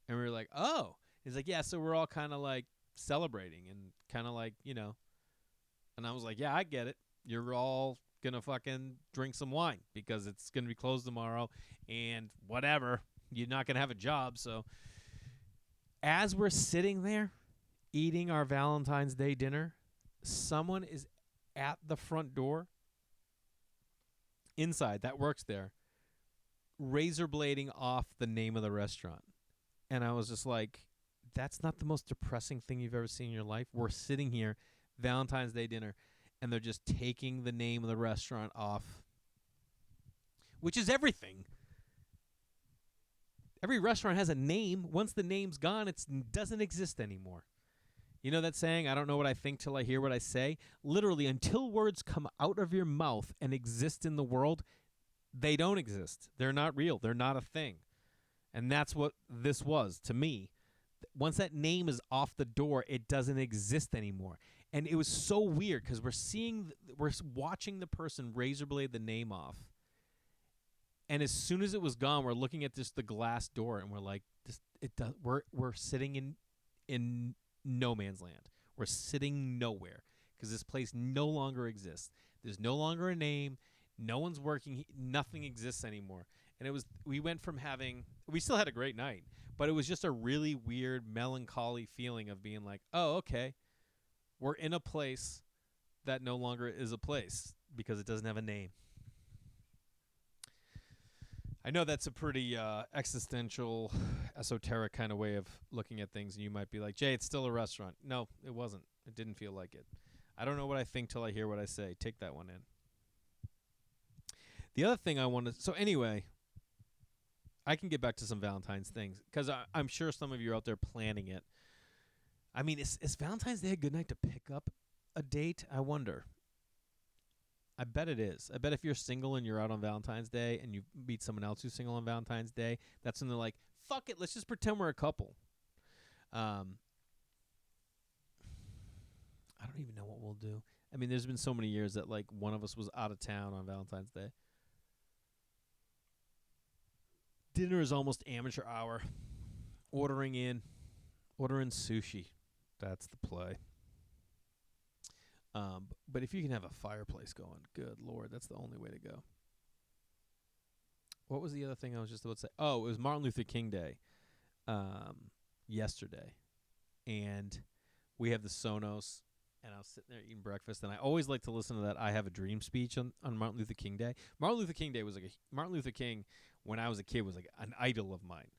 Speaker 2: And we were like, "Oh." He's like, "Yeah, so we're all kind of like celebrating and kind of like, you know." And I was like, "Yeah, I get it. You're all going to fucking drink some wine because it's going to be closed tomorrow and whatever. You're not going to have a job." So as we're sitting there eating our Valentine's Day dinner, someone is at the front door inside that works there, razor blading off the name of the restaurant. And I was just like, that's not the most depressing thing you've ever seen in your life. We're sitting here, Valentine's Day dinner, and they're just taking the name of the restaurant off, which is everything. Every restaurant has a name. Once the name's gone, it doesn't exist anymore. You know that saying, "I don't know what I think till I hear what I say"? Literally, until words come out of your mouth and exist in the world, they don't exist. They're not real. They're not a thing. And that's what this was to me. Once that name is off the door, it doesn't exist anymore. And it was so weird because we're watching the person razor blade the name off. And as soon as it was gone, we're looking at the glass door, and we're like, we're sitting in no man's land. We're sitting nowhere because this place no longer exists. There's no longer a name. No one's working. Nothing exists anymore. And we went from we still had a great night, but it was just a really weird, melancholy feeling of being like, oh, okay, we're in a place that no longer is a place because it doesn't have a name. I know that's a pretty existential, esoteric kind of way of looking at things, and you might be like, "Jay, it's still a restaurant." No, it wasn't. It didn't feel like it. I don't know what I think till I hear what I say. Take that one in. The other thing I wanted... So anyway, I can get back to some Valentine's things, because I'm sure some of you are out there planning it. I mean, is Valentine's Day a good night to pick up a date? I wonder. I bet it is. I bet if you're single and you're out on Valentine's Day and you meet someone else who's single on Valentine's Day, that's when they're like, "Fuck it, let's just pretend we're a couple." I don't even know what we'll do. I mean, there's been so many years that like one of us was out of town on Valentine's Day. Dinner is almost amateur hour. Ordering sushi. That's the play. But if you can have a fireplace going, good Lord, that's the only way to go. What was the other thing I was just about to say? Oh, it was Martin Luther King Day yesterday. And we have the Sonos, and I was sitting there eating breakfast, and I always like to listen to that I Have a Dream speech on Martin Luther King Day. Martin Luther King Day was like Martin Luther King, when I was a kid, was like an idol of mine.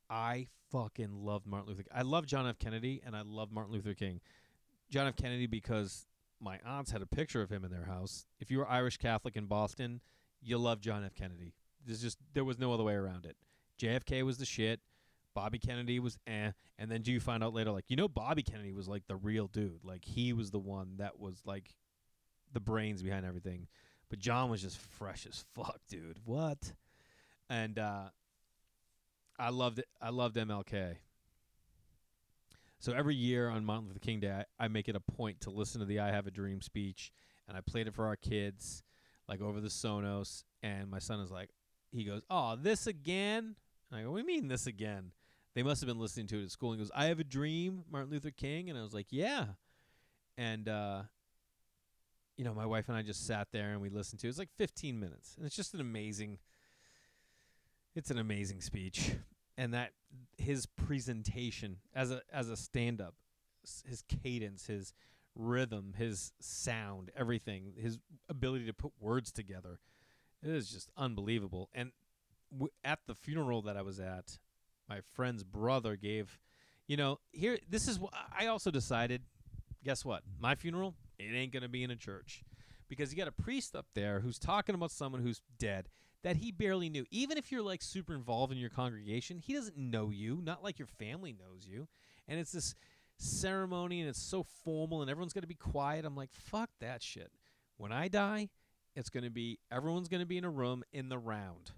Speaker 2: I fucking loved Martin Luther King. I love John F. Kennedy, and I love Martin Luther King. John F. Kennedy because my aunts had a picture of him in their house. If you were Irish Catholic in Boston, you love John F. Kennedy. There was no other way around it. JFK was the shit. Bobby Kennedy was and then you find out later, like, Bobby Kennedy was like the real dude. Like, he was the one that was like the brains behind everything. But John was just fresh as fuck, dude. What? And I loved it. I loved MLK. So every year on Martin Luther King Day, I make it a point to listen to the I Have a Dream speech, and I played it for our kids, like over the Sonos, and my son is like, he goes, "Oh, this again?" And I go, "What do you mean this again?" They must have been listening to it at school. And he goes, "I Have a Dream, Martin Luther King." And I was like, "Yeah." And, my wife and I just sat there and we listened to it. It's like 15 minutes. And it's just an amazing speech. And that his presentation as a stand-up, his cadence, his rhythm, his sound, everything, his ability to put words together, it is just unbelievable. And at the funeral that I was at, my friend's brother gave, this is what I also decided. Guess what? My funeral, it ain't going to be in a church, because you got a priest up there who's talking about someone who's dead that he barely knew. Even if you're like super involved in your congregation, he doesn't know you, not like your family knows you. And it's this ceremony and it's so formal and everyone's going to be quiet. I'm like, fuck that shit. When I die, everyone's going to be in a room in the round.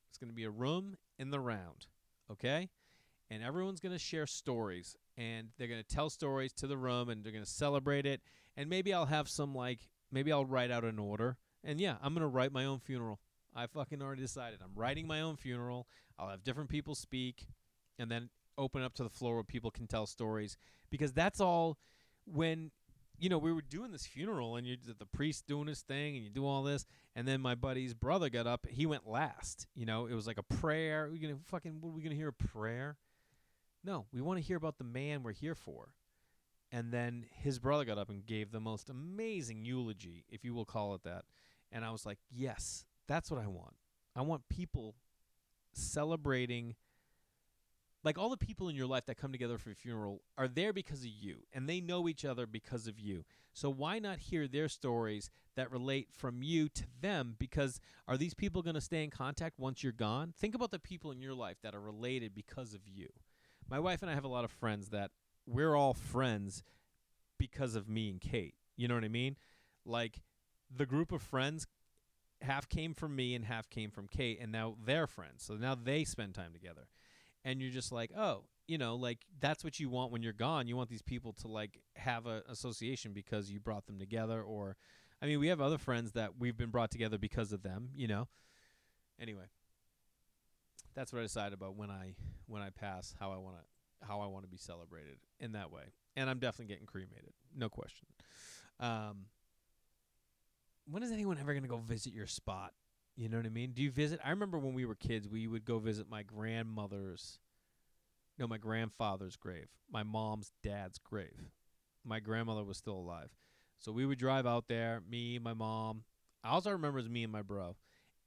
Speaker 2: It's going to be a room in the round, okay? And everyone's going to share stories, and they're going to tell stories to the room, and they're going to celebrate it. And maybe I'll have maybe I'll write out an order. And yeah, I'm going to write my own funeral. I fucking already decided. I'm writing my own funeral. I'll have different people speak, and then open up to the floor where people can tell stories. Because that's all when, we were doing this funeral, and the priest doing his thing, and you do all this, and then my buddy's brother got up. He went last. It was like a prayer. What are we gonna hear, a prayer? No, we want to hear about the man we're here for. And then his brother got up and gave the most amazing eulogy, if you will call it that. And I was like, yes, that's what I want. I want people celebrating. Like, all the people in your life that come together for a funeral are there because of you, and they know each other because of you. So why not hear their stories that relate from you to them? Because are these people going to stay in contact once you're gone? Think about the people in your life that are related because of you. My wife and I have a lot of friends that we're all friends because of me and Kate. You know what I mean? Like, the group of friends, half came from me and half came from Kate, and now they're friends. So now they spend time together. And you're just like, oh, like, that's what you want when you're gone. You want these people to, like, have an association because you brought them together. Or, we have other friends that we've been brought together because of them, Anyway, that's what I decided about when I pass, how I want to be celebrated in that way. And I'm definitely getting cremated, no question. When is anyone ever going to go visit your spot? You know what I mean? Do you visit? I remember when we were kids, we would go visit my grandfather's grave, my mom's dad's grave. My grandmother was still alive. So we would drive out there, me, my mom. All I remember is me and my bro.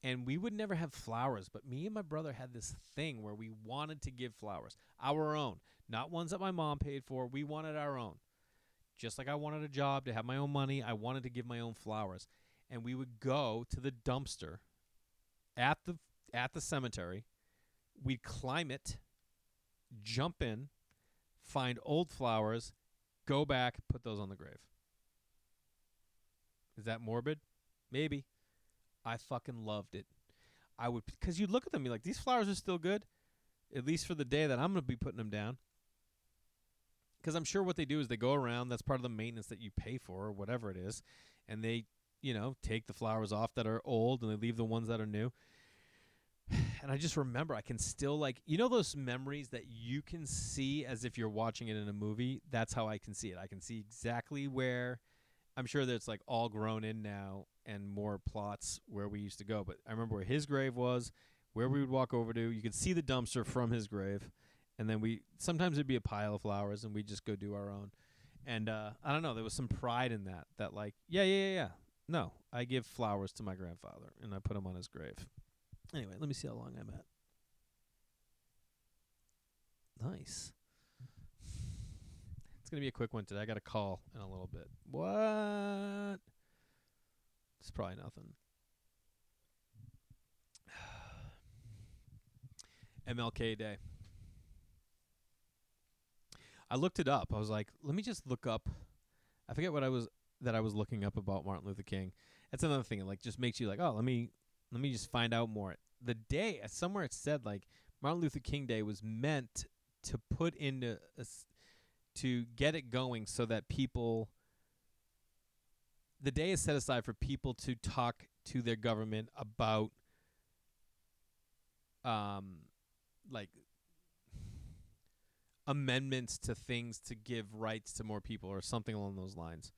Speaker 2: And we would never have flowers, but me and my brother had this thing where we wanted to give flowers, our own, not ones that my mom paid for. We wanted our own. Just like I wanted a job to have my own money, I wanted to give my own flowers. And we would go to the dumpster at the cemetery. We'd climb it, jump in, find old flowers, go back, put those on the grave. Is that morbid? Maybe. I fucking loved it. Because you'd look at them and be like, these flowers are still good, at least for the day that I'm going to be putting them down. Because I'm sure what they do is they go around, that's part of the maintenance that you pay for, or whatever it is, and they, take the flowers off that are old and they leave the ones that are new. And I just remember, I can still, like, those memories that you can see as if you're watching it in a movie? That's how I can see it. I can see exactly where, I'm sure that it's like all grown in now and more plots where we used to go. But I remember where his grave was, where we would walk over to. You could see the dumpster from his grave. And then sometimes it'd be a pile of flowers and we'd just go do our own. And I don't know, there was some pride in that like, yeah. No, I give flowers to my grandfather and I put them on his grave. Anyway, let me see how long I'm at. Nice. It's going to be a quick one today. I got a call in a little bit. What? It's probably nothing. MLK Day. I looked it up. I was like, let me just look up. I forget what I was looking up about Martin Luther King. That's another thing. It like just makes you like, oh, let me just find out more. The day somewhere it said like Martin Luther King Day was meant to put into to get it going so that people. The day is set aside for people to talk to their government about like amendments to things to give rights to more people or something along those lines.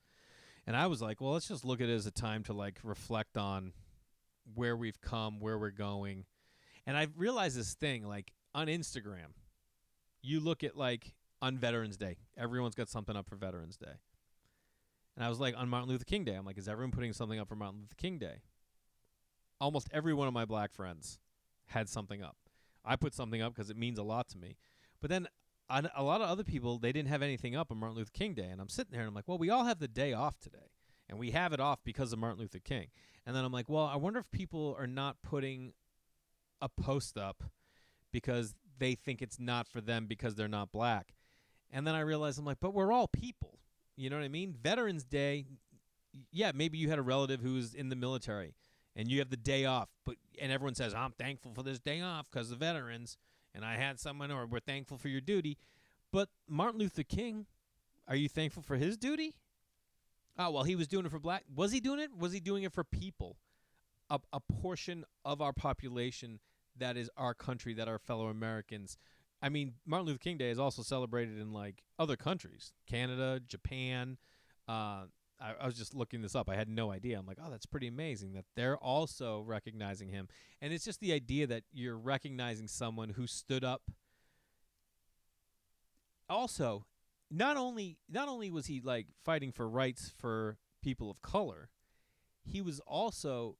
Speaker 2: And I was like, well, let's just look at it as a time to like reflect on where we've come, where we're going. And I realized this thing like on Instagram, you look at like on Veterans Day, everyone's got something up for Veterans Day. And I was like, on Martin Luther King Day, I'm like, is everyone putting something up for Martin Luther King Day? Almost every one of my black friends had something up. I put something up because it means a lot to me. But then a lot of other people, they didn't have anything up on Martin Luther King Day. And I'm sitting there and I'm like, well, we all have the day off today. And we have it off because of Martin Luther King. And then I'm like, well, I wonder if people are not putting a post up because they think it's not for them because they're not black. And then I realized, I'm like, but we're all people. You know what I mean? Veterans Day, yeah, maybe you had a relative who's in the military and you have the day off, and everyone says, I'm thankful for this day off because of veterans, and I had someone, or we're thankful for your duty. But Martin Luther King, are you thankful for his duty? Oh, well, he was doing it for black. Was he doing it? Was he doing it for people? A portion of our population that is our country, that are fellow Americans. I mean, Martin Luther King Day is also celebrated in like other countries, Canada, Japan. I was just looking this up. I had no idea. I'm like, oh, that's pretty amazing that they're also recognizing him. And it's just the idea that you're recognizing someone who stood up. Also, not only was he like fighting for rights for people of color, he was also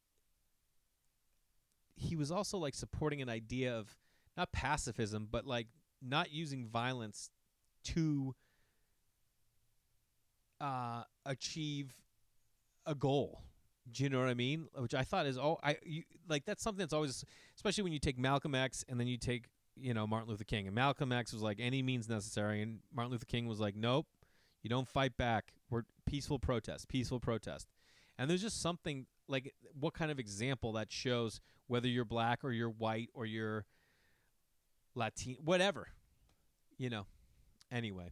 Speaker 2: like supporting an idea of not pacifism, but like not using violence to achieve a goal. Do you know what I mean? Which I thought is that's something that's always, especially when you take Malcolm X and then you take, Martin Luther King. And Malcolm X was like any means necessary, and Martin Luther King was like, nope, you don't fight back. We're peaceful protest. And there's just something like what kind of example that shows whether you're black or you're white or you're Latino, whatever, Anyway,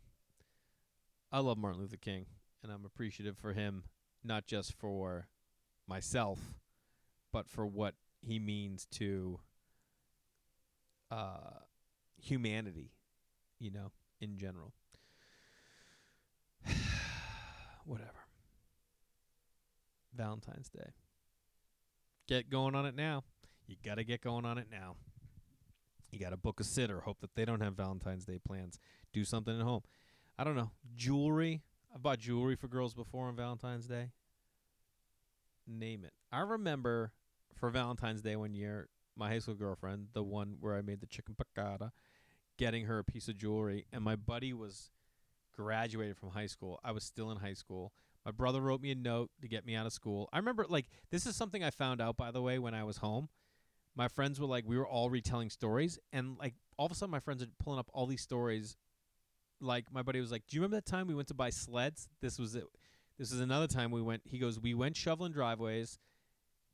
Speaker 2: I love Martin Luther King, and I'm appreciative for him, not just for myself, but for what he means to humanity, in general. Whatever. Valentine's Day. Get going on it now. You got to get going on it now. You got to book a sitter. Hope that they don't have Valentine's Day plans. Do something at home. I don't know. Jewelry. I've bought jewelry for girls before on Valentine's Day. Name it. I remember for Valentine's Day one year, my high school girlfriend, the one where I made the chicken piccata, getting her a piece of jewelry. And my buddy was graduated from high school. I was still in high school. My brother wrote me a note to get me out of school. I remember, this is something I found out, by the way, when I was home. My friends were we were all retelling stories, and all of a sudden my friends are pulling up all these stories. My buddy was like, do you remember that time we went to buy sleds? This was it. This is another time we went. He goes, we went shoveling driveways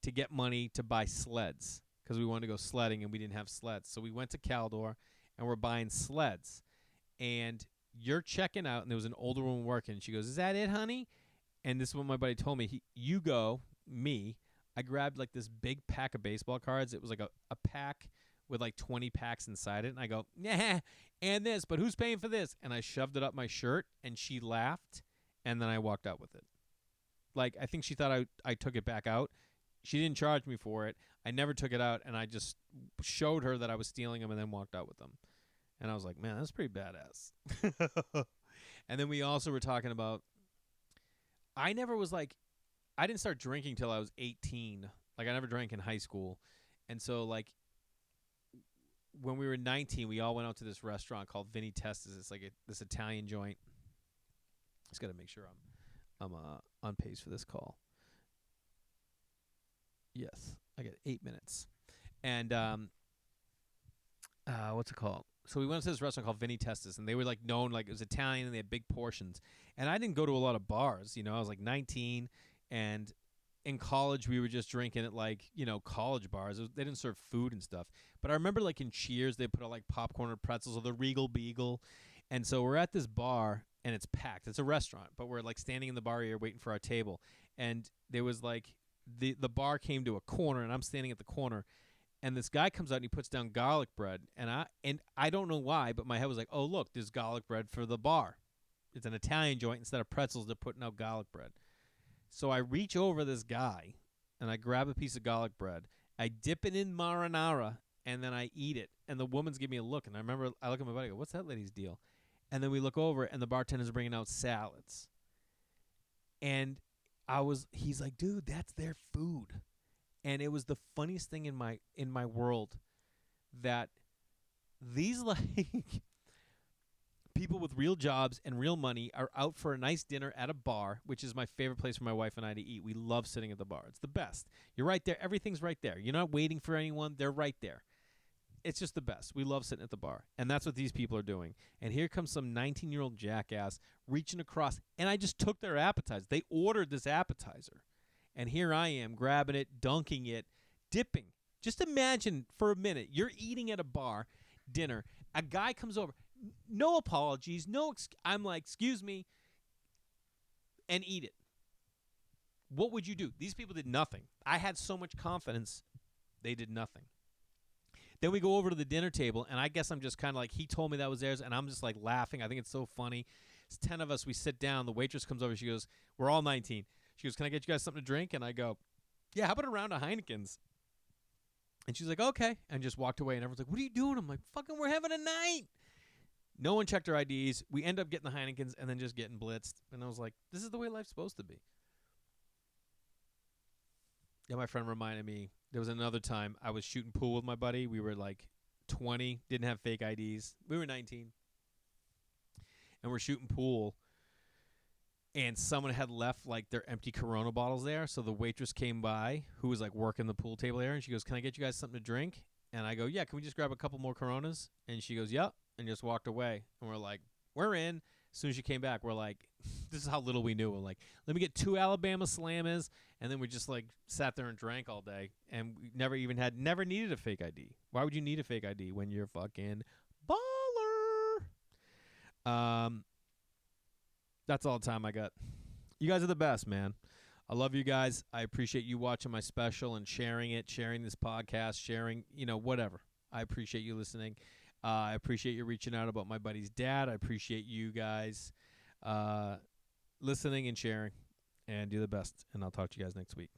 Speaker 2: to get money to buy sleds because we wanted to go sledding and we didn't have sleds. So we went to Caldor and we're buying sleds. And you're checking out, and there was an older woman working. She goes, is that it, honey? And this is what my buddy told me. You go, me. I grabbed this big pack of baseball cards. It was like a pack with 20 packs inside it. And I go, nah, and this, but who's paying for this? And I shoved it up my shirt, and she laughed, and then I walked out with it. I think she thought I took it back out. She didn't charge me for it. I never took it out, and I just showed her that I was stealing them and then walked out with them. And I was like, man, that's pretty badass. And then we also were talking about, I didn't start drinking till I was 18. I never drank in high school. And so, when we were 19, we all went out to this restaurant called Vinny Testa's. It's this Italian joint. Just got to make sure I'm on pace for this call. Yes, I got 8 minutes. And what's it called? So we went to this restaurant called Vinny Testis, and they were like known, like it was Italian, and they had big portions. And I didn't go to a lot of bars, you know. I was like 19, and in college we were just drinking at like, you know, college bars. They didn't serve food and stuff. But I remember like in Cheers they put out like popcorn or pretzels or the Regal Beagle. And so we're at this bar and it's packed. It's a restaurant, but we're like standing in the bar area waiting for our table. And there was like the bar came to a corner, and I'm standing at the corner. And this guy comes out and he puts down garlic bread, and I don't know why, but my head was like, oh look, there's garlic bread for the bar. It's an Italian joint. Instead of pretzels, they're putting out garlic bread. So I reach over this guy, and I grab a piece of garlic bread. I dip it in marinara, and then I eat it. And the woman's giving me a look, and I remember I look at my buddy, I go, what's that lady's deal? And then we look over, and the bartender's bringing out salads. And he's like, dude, that's their food. And it was the funniest thing in my world that these like people with real jobs and real money are out for a nice dinner at a bar, which is my favorite place for my wife and I to eat. We love sitting at the bar. It's the best. You're right there. Everything's right there. You're not waiting for anyone. They're right there. It's just the best. We love sitting at the bar. And that's what these people are doing. And here comes some 19-year-old jackass reaching across. And I just took their appetizer. They ordered this appetizer. And here I am grabbing it, dunking it, dipping. Just imagine for a minute, you're eating at a bar, dinner. A guy comes over. No apologies. I'm like, excuse me, and eat it. What would you do? These people did nothing. I had so much confidence. They did nothing. Then we go over to the dinner table, and I guess I'm just kind of like, he told me that was theirs, and I'm just like laughing. I think it's so funny. It's 10 of us. We sit down. The waitress comes over. She goes, we're all 19. She goes, can I get you guys something to drink? And I go, yeah, how about a round of Heineken's? And she's like, okay. And just walked away. And everyone's like, what are you doing? I'm like, fucking, we're having a night. No one checked our IDs. We end up getting the Heineken's and then just getting blitzed. And I was like, this is the way life's supposed to be. Yeah, my friend reminded me, there was another time I was shooting pool with my buddy. We were like 20, didn't have fake IDs. We were 19. And we're shooting pool. And someone had left, like, their empty Corona bottles there. So the waitress came by, who was, like, working the pool table area. And she goes, can I get you guys something to drink? And I go, yeah, can we just grab a couple more Coronas? And she goes, yep. And just walked away. And we're like, we're in. As soon as she came back, we're like, this is how little we knew. We're like, let me get 2 Alabama Slammers. And then we just, like, sat there and drank all day. And we never needed a fake ID. Why would you need a fake ID when you're fucking baller? That's all the time I got. You guys are the best, man. I love you guys. I appreciate you watching my special and sharing it, sharing this podcast, sharing, whatever. I appreciate you listening. I appreciate you reaching out about my buddy's dad. I appreciate you guys listening and sharing. And do the best. And I'll talk to you guys next week.